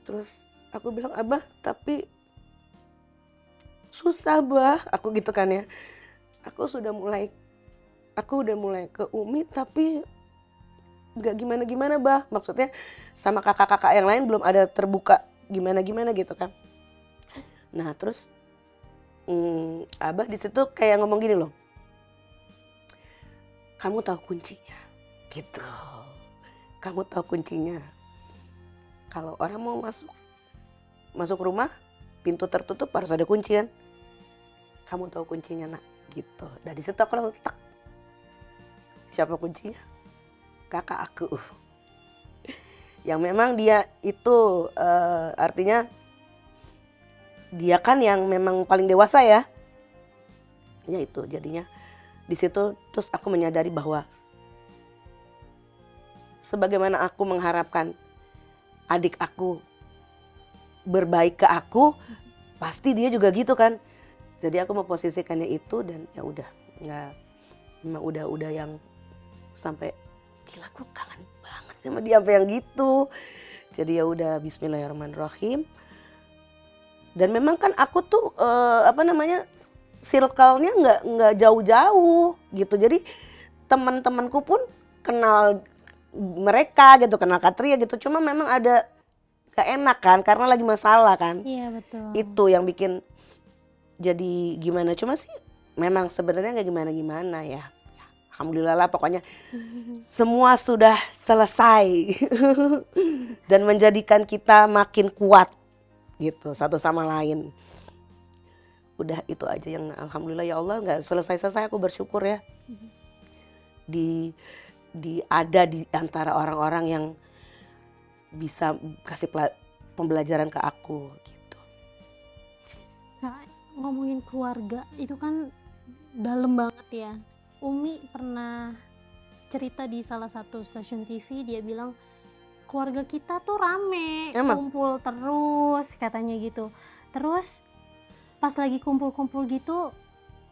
Terus aku bilang, Abah tapi susah bah, aku gitu kan ya. Aku udah mulai ke Umi tapi gak gimana-gimana bah. Maksudnya sama kakak-kakak yang lain belum ada terbuka gimana-gimana gitu kan. Nah terus Abah di situ kayak ngomong gini loh. Kamu tahu kuncinya, gitu. Kamu tahu kuncinya. Kalau orang mau masuk rumah, pintu tertutup harus ada kunci kan. Kamu tahu kuncinya nak, gitu. Dari situ aku langsung tak. Siapa kuncinya? Kakak aku. Yang memang dia itu artinya dia kan yang memang paling dewasa ya. Ya itu jadinya. Di situ terus aku menyadari bahwa sebagaimana aku mengharapkan adik aku berbaik ke aku, pasti dia juga gitu kan. Jadi aku memposisikannya itu dan ya udah nggak, memang udah yang sampai gila aku kangen banget sama dia apa yang gitu. Jadi ya udah Bismillahirrahmanirrahim. Dan memang kan aku tuh circle-nya nggak jauh-jauh gitu. Jadi teman-temanku pun kenal mereka gitu, kenal Katria gitu. Cuma memang ada gak enak kan karena lagi masalah kan. Iya betul. Itu yang bikin jadi gimana. Cuma sih memang sebenarnya nggak gimana-gimana ya. Alhamdulillah lah pokoknya semua sudah selesai dan menjadikan kita makin kuat gitu satu sama lain. Udah itu aja yang alhamdulillah ya Allah nggak selesai aku bersyukur ya. Ada di antara orang-orang yang bisa kasih pembelajaran ke aku gitu. Nah, ngomongin keluarga itu kan dalam banget ya. Umi pernah cerita di salah satu stasiun TV, dia bilang keluarga kita tuh rame, kumpul terus katanya gitu. Terus pas lagi kumpul-kumpul gitu,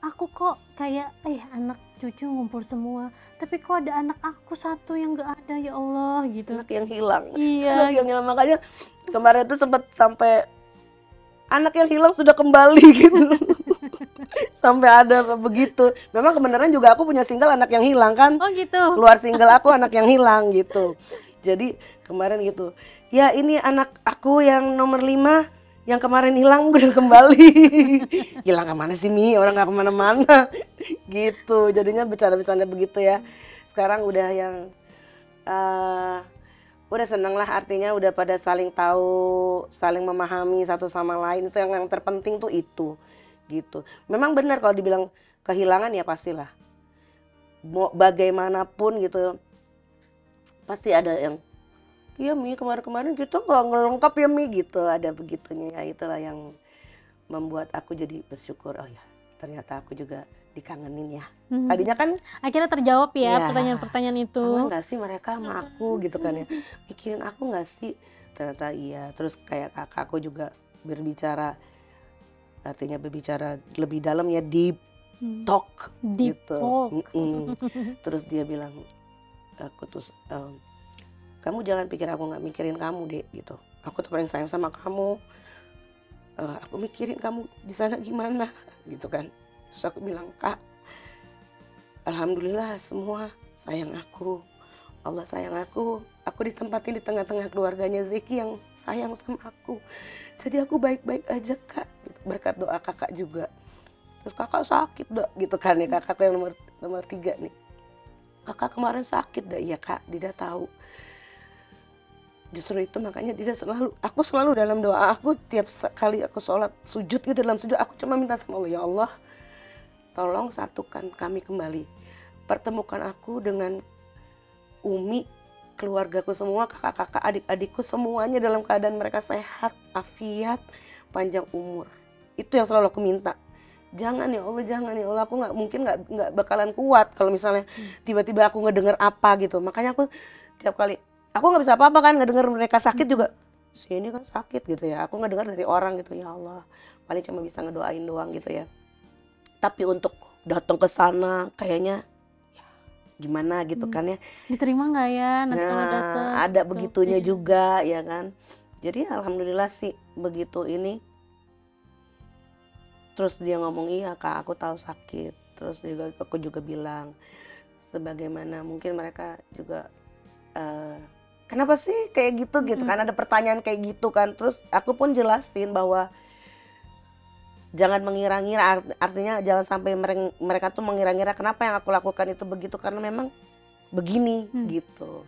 aku kok kayak anak cucu ngumpul semua, tapi kok ada anak aku satu yang gak ada ya Allah gitu. Anak yang hilang. Iya. Anak yang hilang, makanya kemarin tuh sempat sampai anak yang hilang sudah kembali gitu. Sampai ada begitu. Memang kebenaran juga aku punya single anak yang hilang kan. Oh gitu. Keluar single aku anak yang hilang gitu. Jadi kemarin gitu, ya ini anak aku yang nomor 5 yang kemarin hilang udah kembali. Hilang kemana sih Mi? Orang nggak kemana-mana. Gitu, jadinya bercanda-bercanda begitu ya. Sekarang udah yang udah seneng lah, artinya udah pada saling tahu, saling memahami satu sama lain. Itu yang terpenting tuh itu. Gitu. Memang benar kalau dibilang kehilangan ya pastilah. Mau bagaimanapun gitu, pasti ada yang iya Mi, kemarin-kemarin kita nggak ngelengkap ya Mi gitu, ada begitunya ya. Itulah yang membuat aku jadi bersyukur, oh ya ternyata aku juga dikangenin ya. Tadinya kan akhirnya terjawab ya, ya pertanyaan-pertanyaan itu. kangen nggak sih mereka sama aku gitu kan ya, mikirin aku nggak sih, ternyata iya. Terus kayak kakakku juga berbicara, artinya berbicara lebih dalam ya, deep talk Deep gitu. talk. Terus dia bilang, aku tuh kamu jangan pikir aku nggak mikirin kamu deh gitu. Aku tuh paling sayang sama kamu. Aku mikirin kamu di sana gimana gitu kan. Terus aku bilang, Kak, alhamdulillah semua sayang aku. Allah sayang aku. Aku ditempatin di tengah-tengah keluarganya Zeki yang sayang sama aku. Jadi aku baik-baik aja Kak. Berkat doa kakak juga. Terus kakak sakit dah gitu kan ya, kakakku yang nomor 3 nih. Kakak kemarin sakit dah, iya Kak, dia tahu. Justru itu makanya aku selalu dalam doa aku, tiap kali aku sholat sujud gitu, dalam sujud aku cuma minta sama Allah, ya Allah tolong satukan kami kembali, pertemukan aku dengan Umi, keluargaku semua, kakak-kakak, adik-adikku semuanya dalam keadaan mereka sehat, afiat, panjang umur. Itu yang selalu aku minta. Jangan ya Allah, jangan ya Allah, aku nggak bakalan kuat kalau misalnya tiba-tiba aku ngedenger apa gitu. Makanya aku tiap kali aku nggak bisa apa-apa kan, ngedenger mereka sakit juga. Sini kan sakit gitu ya. Aku ngedenger dari orang gitu, ya Allah. Paling cuma bisa ngedoain doang gitu ya. Tapi untuk datang ke sana kayaknya ya, gimana gitu kan ya. Diterima nggak ya nanti kalau datang? Ada gitu, begitunya juga ya kan. Jadi alhamdulillah sih begitu ini. Terus dia ngomong, iya Kak, aku tahu sakit. Terus aku juga bilang, sebagaimana mungkin mereka juga kenapa sih kayak gitu gitu kan, ada pertanyaan kayak gitu kan. Terus aku pun jelasin bahwa jangan mengira-ngira, artinya jangan sampai mereka tuh mengira-ngira kenapa yang aku lakukan itu begitu, karena memang begini gitu.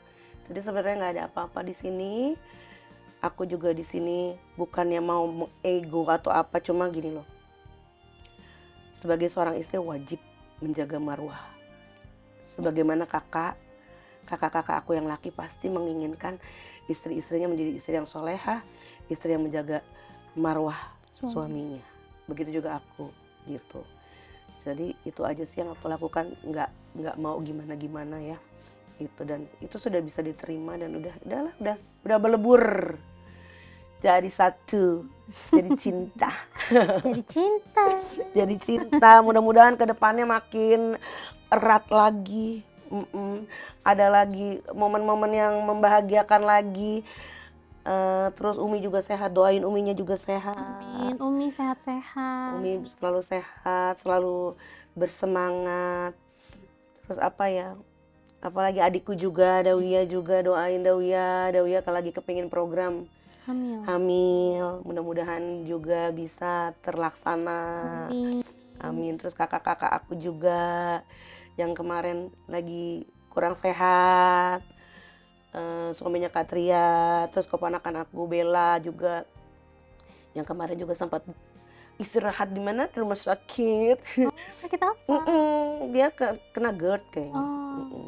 Jadi sebenarnya nggak ada apa-apa di sini. Aku juga di sini bukannya mau ego atau apa, cuma gini loh. Sebagai seorang istri wajib menjaga marwah. Sebagaimana kakak-kakak aku yang laki pasti menginginkan istri-istrinya menjadi istri yang solehah, istri yang menjaga marwah suaminya. Begitu juga aku gitu. Jadi itu aja sih yang aku lakukan, nggak mau gimana-gimana ya gitu. Dan itu sudah bisa diterima dan udah berlebur jadi satu, jadi cinta. Jadi cinta. Mudah-mudahan kedepannya makin erat lagi. Ada lagi momen-momen yang membahagiakan lagi. Terus Umi juga sehat, doain Uminya juga sehat. Amin, Umi sehat-sehat. Umi selalu sehat, selalu bersemangat. Terus apa ya, apalagi adikku juga, Dawiyah juga, doain Dawiyah kalau lagi kepingin program hamil, mudah-mudahan juga bisa terlaksana. Amin. Terus kakak-kakak aku juga yang kemarin lagi kurang sehat, suaminya Katria, terus keponakan aku Bella juga yang kemarin juga sempat istirahat di mana, di rumah sakit. Sakit apa? Dia kena GERD kayaknya.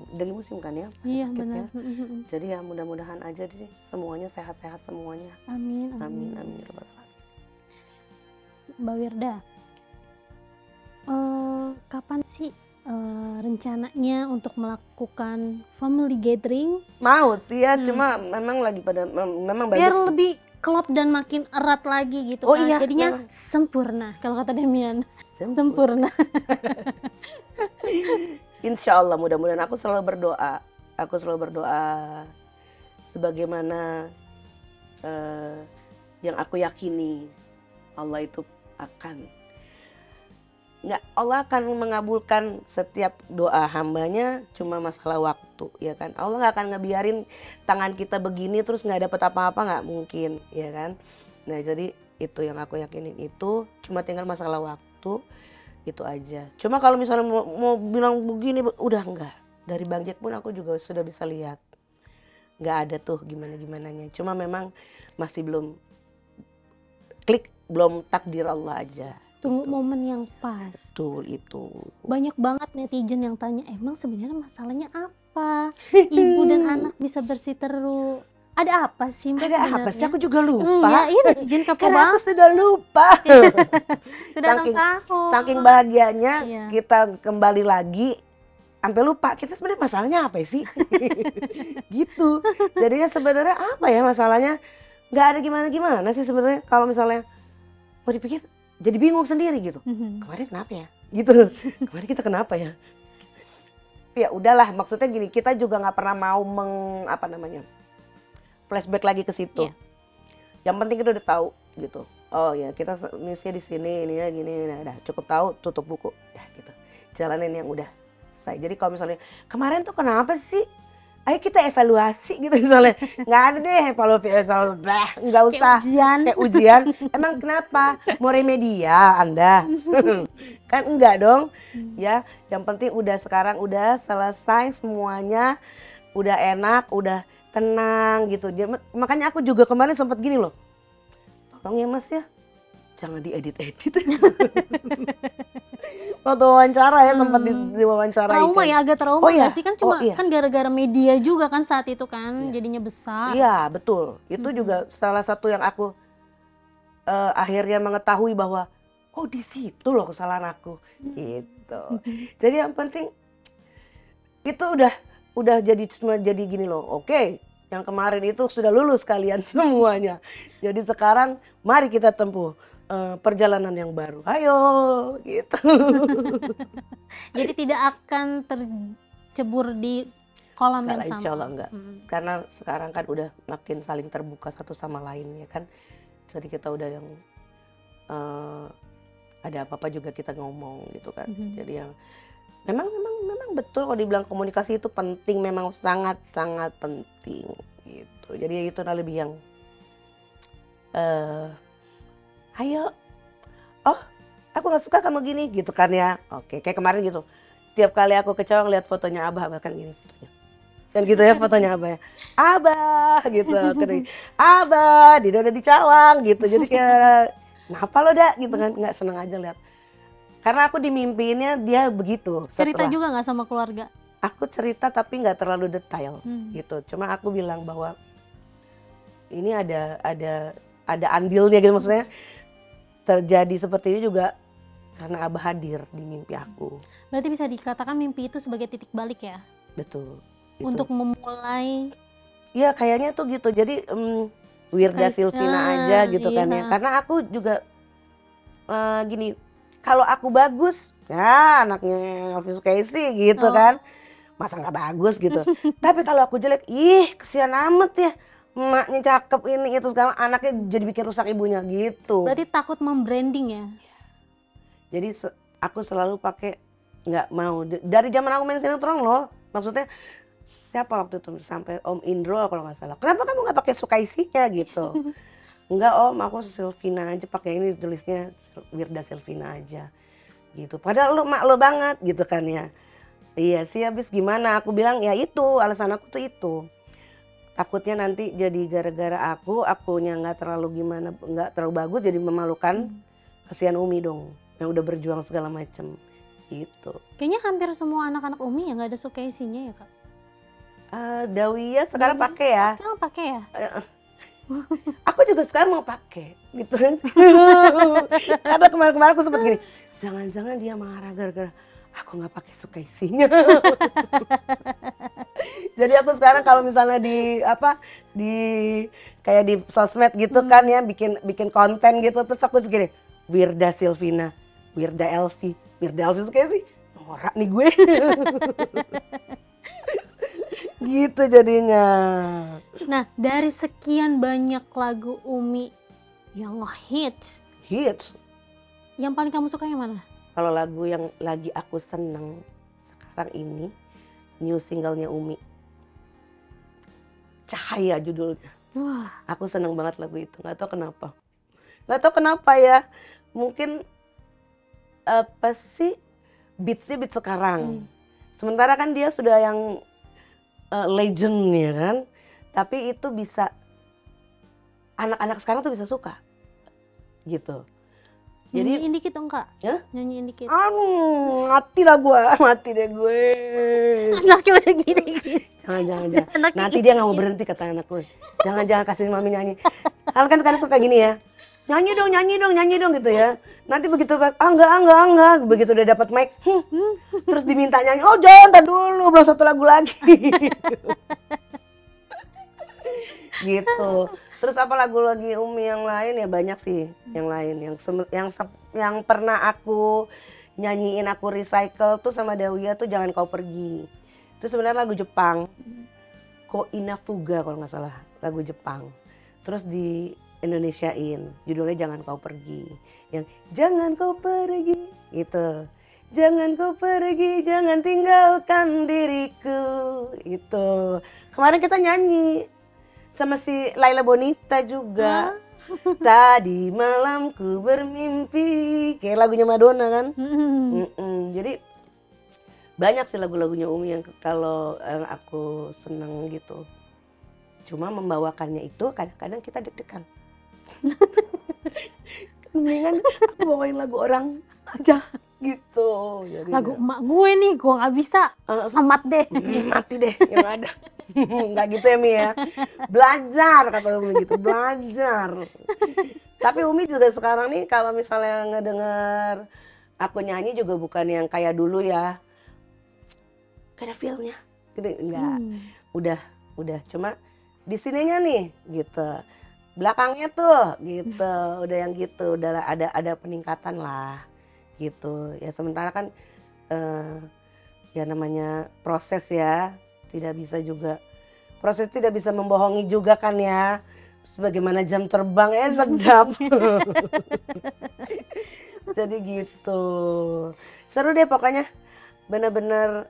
Dari musim kan ya, iya sakitnya. benar. Jadi ya mudah-mudahan aja sih semuanya sehat-sehat semuanya. Amin. Mbak Wirda, kapan sih rencananya untuk melakukan family gathering? Mau sih ya, cuma memang lagi memang biar banyak. lebih klop dan makin erat lagi gitu kan. Iya, jadinya memang sempurna kalau kata Demian. Sempurna. Insya Allah, mudah-mudahan. Aku selalu berdoa sebagaimana yang aku yakini Allah itu akan nggak, Allah akan mengabulkan setiap doa hambanya, cuma masalah waktu, ya kan. Allah nggak akan ngebiarin tangan kita begini terus nggak dapat apa-apa, nggak mungkin, ya kan. Nah jadi itu yang aku yakinin, itu cuma tinggal masalah waktu, itu aja. Cuma kalau misalnya mau bilang begini, udah enggak. Dari Bang Jack pun aku juga sudah bisa lihat, nggak ada tuh gimana-gimananya. Cuma memang masih belum klik, belum takdir Allah aja. Tunggu Gitu. momen yang pas. Betul itu. Banyak banget netizen yang tanya, emang sebenarnya masalahnya apa? Ibu dan anak bisa bersiteru. Ada apa sih Mbak Ada sebenarnya? apa sih? Aku juga lupa. Iya, netizen kepo Karena aku banget. sudah lupa. Sudah saking, tahu. saking bahagianya Iya. kita kembali lagi, sampai lupa kita sebenarnya masalahnya apa sih? Gitu. Jadinya sebenarnya apa ya masalahnya? Nggak ada gimana-gimana sih sebenarnya. Kalau misalnya mau dipikir, jadi bingung sendiri gitu. Kemarin kenapa ya? Gitu. Kemarin kita kenapa ya? Ya udahlah, maksudnya gini, kita juga nggak pernah mau flashback lagi ke situ. Iya. Yang penting kita udah tahu gitu. Oh ya, kita misinya di sini, ini ya gini, nah udah cukup tahu, tutup buku, ya gitu. Jalanin yang udah selesai. Jadi kalau misalnya kemarin tuh kenapa sih? Ayo kita evaluasi gitu misalnya. Nggak ada deh evaluasi, nggak usah. Kayak ujian. Kayak ujian. Emang kenapa? Mau remedia Anda? Kan enggak dong. Ya, yang penting udah sekarang udah selesai semuanya, udah enak, udah tenang gitu. Makanya aku juga kemarin sempat gini loh. Tolong ya Mas ya, jangan diedit-edit. Waktu wawancara ya sempat diwawancarai. Trauma ya, agak trauma Oh iya. nggak sih? Kan cuma iya. kan gara-gara media juga kan saat itu kan Iya. jadinya besar. Iya betul. Itu juga salah satu yang aku akhirnya mengetahui bahwa oh di situ loh kesalahan aku gitu. Jadi yang penting itu udah jadi gini loh. Oke, yang kemarin itu sudah lulus kalian semuanya. Jadi sekarang mari kita tempuh perjalanan yang baru. Ayo gitu. Jadi tidak akan tercebur di kolam yang Enggak, sama. insya Allah enggak. Karena sekarang kan udah makin saling terbuka satu sama lain ya kan. Jadi kita udah yang ada apa-apa juga kita ngomong gitu kan. Jadi yang memang betul kalau dibilang komunikasi itu penting, memang sangat penting gitu. Jadi itu lebih yang ayo, oh aku nggak suka kamu gini gitu kan ya. Oke, kayak kemarin gitu. Tiap kali aku ke Cawang lihat fotonya Abah kan gini fotonya. Kan gitu ya fotonya Abah ya. Abah gitu. Abah, dia udah di Cawang gitu. Jadi kayak kenapa lo dak gitu kan, nggak seneng aja lihat. Karena aku dimimpiinnya dia begitu. Cerita juga nggak sama keluarga? Aku cerita tapi nggak terlalu detail gitu. Cuma aku bilang bahwa ini ada andilnya gitu, maksudnya terjadi seperti ini juga karena Abah hadir di mimpi aku. Berarti bisa dikatakan mimpi itu sebagai titik balik ya? Betul. Itu. Untuk memulai. Iya kayaknya tuh gitu. Jadi Wirda Silvina aja gitu kan ya. Karena aku juga gini, kalau aku bagus, ya anaknya Elvi Sukaisi gitu kan. Masa nggak bagus gitu. Tapi kalau aku jelek, ih kesian amat ya. Emaknya cakep ini itu segala, anaknya jadi bikin rusak ibunya gitu. Berarti takut membranding ya? Jadi aku selalu pakai, nggak mau. Dari zaman aku main sinetron loh. Maksudnya siapa waktu itu sampai Om Indro kalau nggak salah. Kenapa kamu nggak pakai Sukaisinya gitu? Enggak Om, aku Silvina aja pakai ini, tulisnya Wirda Silvina aja gitu. Padahal lu mak lo banget gitu kan ya. Iya sih, habis gimana? Aku bilang ya itu alasan aku tuh itu. Takutnya nanti jadi gara-gara akunya nggak terlalu gimana, nggak terlalu bagus, jadi memalukan. Kasihan Umi dong yang udah berjuang segala macem gitu. Kayaknya hampir semua anak-anak Umi yang nggak ada Sukaisinya ya Kak? Dawiyah sekarang pakai ya. Sekarang pakai ya? Aku juga sekarang mau pakai gitu kan. Karena kemarin aku sempat gini, jangan-jangan dia marah gara-gara aku nggak pakai Sukaisinya. Jadi aku sekarang kalau misalnya kayak di sosmed gitu kan ya, bikin konten gitu, terus aku gini, Wirda Silvina, Wirda Elvi Sukaisi, norak nih gue. Gitu jadinya. Nah, dari sekian banyak lagu Umi yang hits, Hits. yang paling kamu suka yang mana? kalau lagu yang lagi aku seneng sekarang ini, new singlenya Umi, Cahaya judulnya. Wah, Aku seneng banget lagu itu, nggak tahu kenapa. Nggak tahu kenapa ya, mungkin apa sih beatsnya beat sekarang. Sementara kan dia sudah yang legend ya kan, tapi itu bisa anak-anak sekarang tuh bisa suka gitu. Jadi nyanyiin dikit dong Kak. ya? Nyanyiin dikit. Mati lah gua, mati deh gue. Anaknya udah gini-gini. Jangan. Anaknya Nanti dia nggak mau berhenti kata anak gue. Jangan kasih mami nyanyi. Hal kan kadang suka gini ya. Nyanyi dong gitu ya. Nanti begitu enggak. Begitu udah dapat mic, terus diminta nyanyi. Oh jangan, tar dulu, belum satu lagu lagi. Gitu. Terus apa lagu lagi Umi yang lain ya banyak sih yang lain yang pernah aku nyanyiin, aku recycle tuh sama Dawia tuh Jangan Kau Pergi. Itu sebenarnya lagu Jepang. Ko Inafuga kalau nggak salah, lagu Jepang. Terus di Indonesiain, judulnya Jangan Kau Pergi. Yang jangan kau pergi gitu. Jangan kau pergi, jangan tinggalkan diriku. Itu. Kemarin kita nyanyi sama si Laila Bonita juga. Tadi malam ku bermimpi, kayak lagunya Madonna kan. Jadi banyak sih lagu-lagunya Umi yang kalau aku seneng gitu. Cuma membawakannya itu kadang-kadang kita deg-degan. Mendingan aku bawain lagu orang aja gitu. Jadi Lagu emak gue nih, gue nggak bisa. Amat deh. mati deh yang ada. Nggak gitu ya Mi ya. Belajar kata Umi gitu, belajar. Tapi Umi juga sekarang nih kalau misalnya ngedenger aku nyanyi juga bukan yang kayak dulu ya. Kayak ada feel-nya. Gitu, enggak. Udah. Cuma di sininya nih gitu. Belakangnya tuh gitu. Udah yang gitu, udah ada peningkatan lah. Gitu. Ya sementara kan ya namanya proses ya. Proses tidak bisa membohongi juga kan ya. Sebagaimana jam terbang sedap. Jadi gitu. Seru deh pokoknya. Bener-bener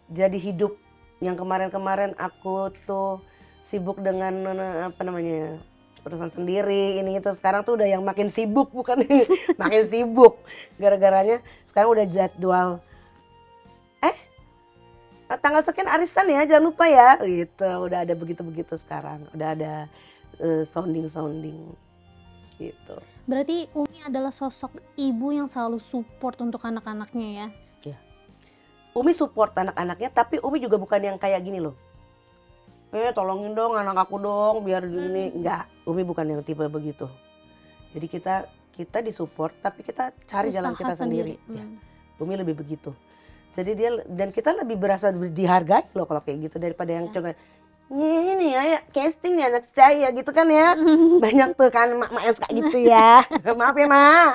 jadi hidup. Yang kemarin-kemarin aku tuh sibuk dengan urusan sendiri ini itu, sekarang tuh udah yang makin sibuk, bukan makin sibuk. Gara-garanya sekarang udah jadwal tanggal sekian arisan ya, jangan lupa ya gitu. Udah ada begitu-begitu sekarang, udah ada sounding gitu. Berarti Umi adalah sosok ibu yang selalu support untuk anak-anaknya ya? Ya. Umi support anak-anaknya, tapi Umi juga bukan yang kayak gini loh. Tolongin dong anak aku dong biar gini. Enggak, Umi bukan yang tipe begitu. Jadi kita disupport tapi kita cari jalan kita sendiri. Ya. Umi lebih begitu. Jadi dan kita lebih berasa dihargai loh kalau kayak gitu daripada yang coba ini ya casting nih anak saya gitu kan ya. Banyak tuh kan mak-mak yang suka gitu ya. Maaf ya Mak.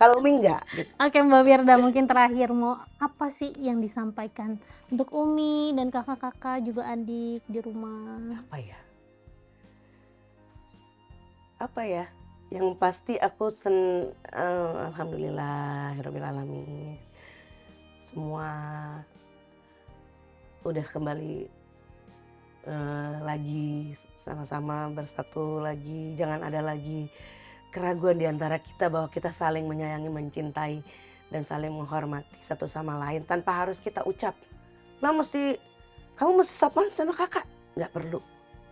Kalau Umi enggak gitu. Oke Mbak Wirda, mungkin terakhir mau apa sih yang disampaikan untuk Umi dan kakak-kakak juga adik di rumah? Apa ya? Yang pasti aku alhamdulillahirabbil alamin. Semua udah kembali lagi sama-sama bersatu lagi. Jangan ada lagi keraguan di antara kita bahwa kita saling menyayangi, mencintai dan saling menghormati satu sama lain tanpa harus kita ucap. Kamu mesti sopan sama kakak. Nggak perlu.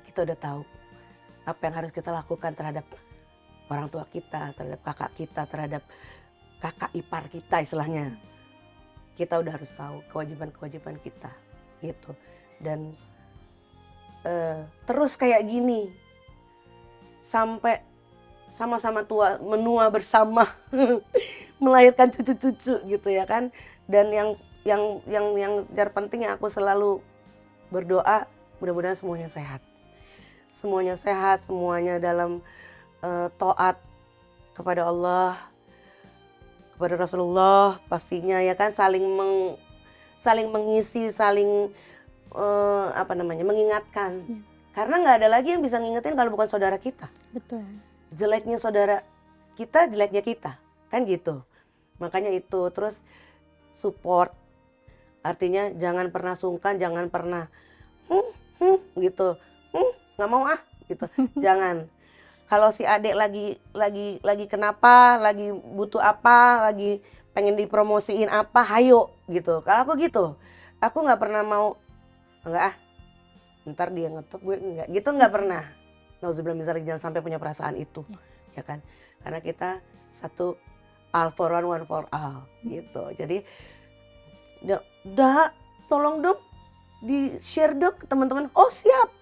Kita udah tahu apa yang harus kita lakukan terhadap orang tua kita, terhadap kakak kita, terhadap kakak ipar kita istilahnya. Kita udah harus tahu kewajiban-kewajiban kita gitu. Dan terus kayak gini sampai sama-sama tua, menua bersama melahirkan cucu-cucu gitu ya kan. Dan yang terpenting yang aku selalu berdoa, mudah-mudahan semuanya sehat. Semuanya dalam taat kepada Allah, kepada Rasulullah pastinya ya kan, saling mengisi, saling mengingatkan. Ya. Karena nggak ada lagi yang bisa ngingetin kalau bukan saudara kita. Betul. Jeleknya saudara kita, jeleknya kita. kan gitu. Makanya itu, terus support, artinya jangan pernah sungkan, jangan pernah gitu, nggak mau gitu, jangan. Kalau si adik lagi kenapa, lagi butuh apa, lagi pengen dipromosiin apa, hayo gitu. Kalau aku gitu, aku nggak pernah mau enggak ntar dia ngetop gue enggak gitu, nggak pernah. Nauzubillah min dzalik, jangan sampai punya perasaan itu, ya kan? Karena kita satu, all for one for all gitu. Jadi udah tolong dong di share dong ke teman-teman. Oh siap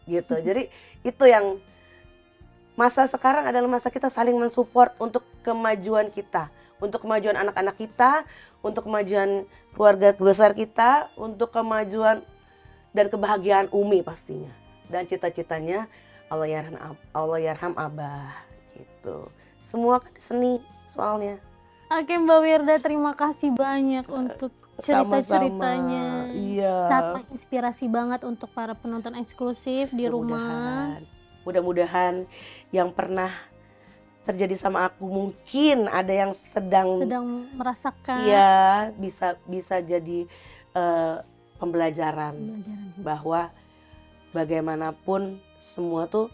gitu. Jadi itu yang masa sekarang adalah masa kita saling mensupport untuk kemajuan kita, untuk kemajuan anak-anak kita, untuk kemajuan keluarga besar kita, untuk kemajuan dan kebahagiaan Umi pastinya. Dan cita-citanya Allah yarham Abah gitu. Semua kan seni soalnya. Oke Mbak Wirda, terima kasih banyak untuk cerita-ceritanya. Iya. Sangat inspirasi banget untuk para penonton eksklusif di rumah. Mudah-mudahan yang pernah terjadi sama aku, mungkin ada yang sedang merasakan. Iya, bisa jadi pembelajaran bahwa bagaimanapun semua tuh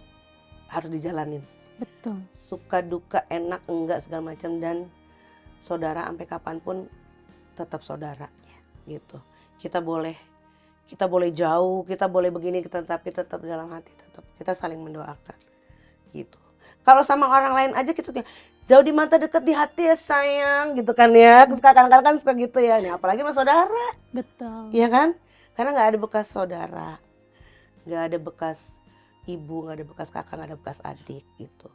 harus dijalanin. Betul. Suka duka, enak enggak segala macam, dan saudara sampai kapanpun tetap saudara gitu. Kita boleh jauh, kita boleh begini, tapi tetap dalam hati tetap kita saling mendoakan gitu. Kalau sama orang lain aja gitu, jauh di mata dekat di hati ya sayang gitu kan ya. Terus kadang-kadang kan suka gitu ya. Nih apalagi sama saudara. Betul. Iya kan? Karena nggak ada bekas saudara, nggak ada bekas ibu, nggak ada bekas kakak, nggak ada bekas adik gitu.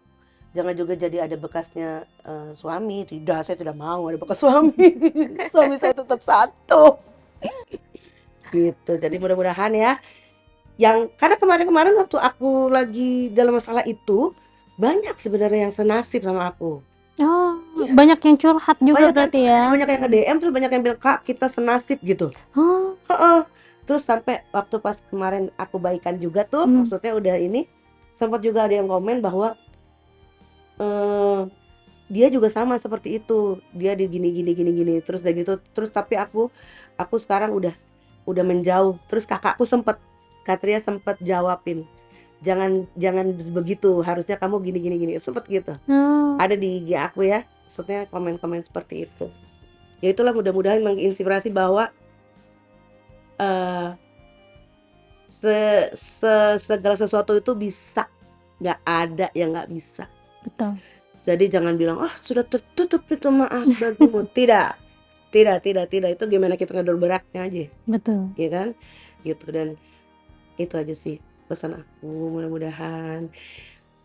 Jangan juga jadi ada bekasnya suami. Tidak, saya tidak mau ada bekas suami. Suami saya tetap satu. Gitu. Jadi mudah-mudahan ya. Karena kemarin-kemarin waktu aku lagi dalam masalah itu, banyak sebenarnya yang senasib sama aku. Oh, ya. Banyak yang curhat juga berarti ya. Banyak yang ke DM, terus banyak yang bilang, Kak kita senasib gitu. Terus sampai waktu pas kemarin aku baikan juga tuh, maksudnya udah ini, sempat juga ada yang komen bahwa dia juga sama seperti itu, dia di gini terus udah gitu, terus tapi aku sekarang udah menjauh. Terus kakakku Katria sempet jawabin, jangan begitu, harusnya kamu gini sempet gitu. Ada di IG aku ya, maksudnya komen-komen seperti itu. Ya itulah, mudah-mudahan menginspirasi bahwa segala sesuatu itu bisa, nggak ada yang nggak bisa. Betul. Jadi jangan bilang sudah tertutup itu, maaf bagimu. Tidak, itu gimana kita ngedor beraknya aja. Betul. Ya kan, gitu. Dan itu aja sih pesan aku, mudah-mudahan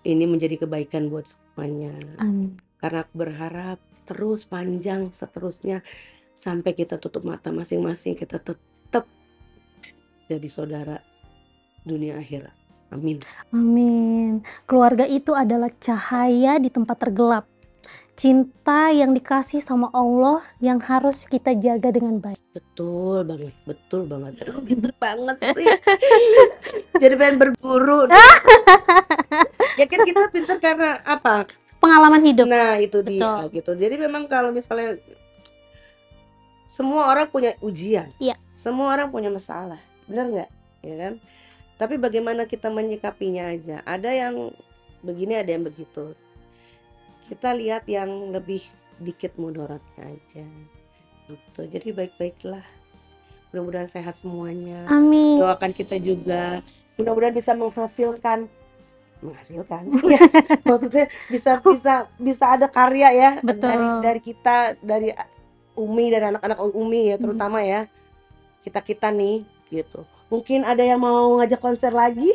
ini menjadi kebaikan buat semuanya. Amin. Karena aku berharap terus panjang seterusnya sampai kita tutup mata masing-masing, kita tetap jadi saudara dunia akhirat. Amin. Amin. Keluarga itu adalah cahaya di tempat tergelap. Cinta yang dikasih sama Allah yang harus kita jaga dengan baik. Betul banget. Pinter banget sih. Jadi pengen berguru. Ya kan kita pinter karena apa? Pengalaman hidup. Nah itu betul. Dia gitu. Jadi memang kalau misalnya semua orang punya ujian, semua orang punya masalah, benar nggak? Ya kan? Tapi bagaimana kita menyikapinya aja. Ada yang begini, ada yang begitu. Kita lihat yang lebih dikit mudaratnya aja gitu. Jadi baik-baiklah, mudah-mudahan sehat semuanya. Amin. Doakan kita juga, mudah-mudahan bisa menghasilkan ya. Maksudnya bisa ada karya ya. Betul. dari kita, dari Umi, dari anak-anak Umi ya terutama ya, kita nih gitu. Mungkin ada yang mau ngajak konser lagi.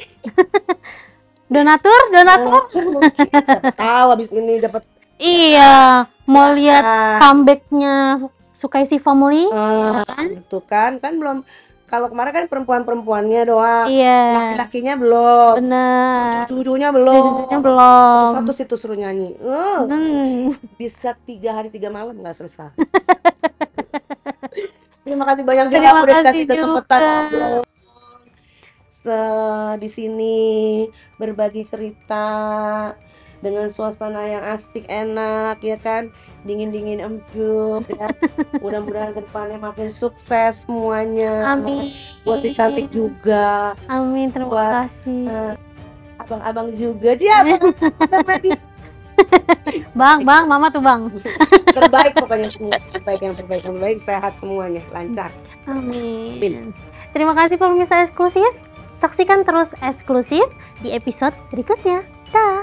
Donatur mungkin, siapa tahu habis ini dapat. Iya, mau lihat comebacknya Sukaisi Family. Itu kan belum. Kalau kemarin kan perempuannya doang. Iya. Laki-lakinya belum. Benar. Cucunya belum. Satu situ suruh nyanyi. Bisa 3 hari 3 malam nggak selesai. Terima kasih banyak juga udah kasih kesempatan ngobrol di sini, berbagi cerita. dengan suasana yang asik, enak, ya kan, dingin-dingin empuk, ya. Mudah-mudahan kedepannya makin sukses semuanya. Amin. Buat si cantik juga, Amin, terima buat kasih. abang-abang juga, abang lagi. Bang, mama tuh bang. Terbaik pokoknya semua, yang terbaik, sehat semuanya, lancar. Amin. Terima kasih pemirsa eksklusif. Saksikan terus eksklusif di episode berikutnya. Dah.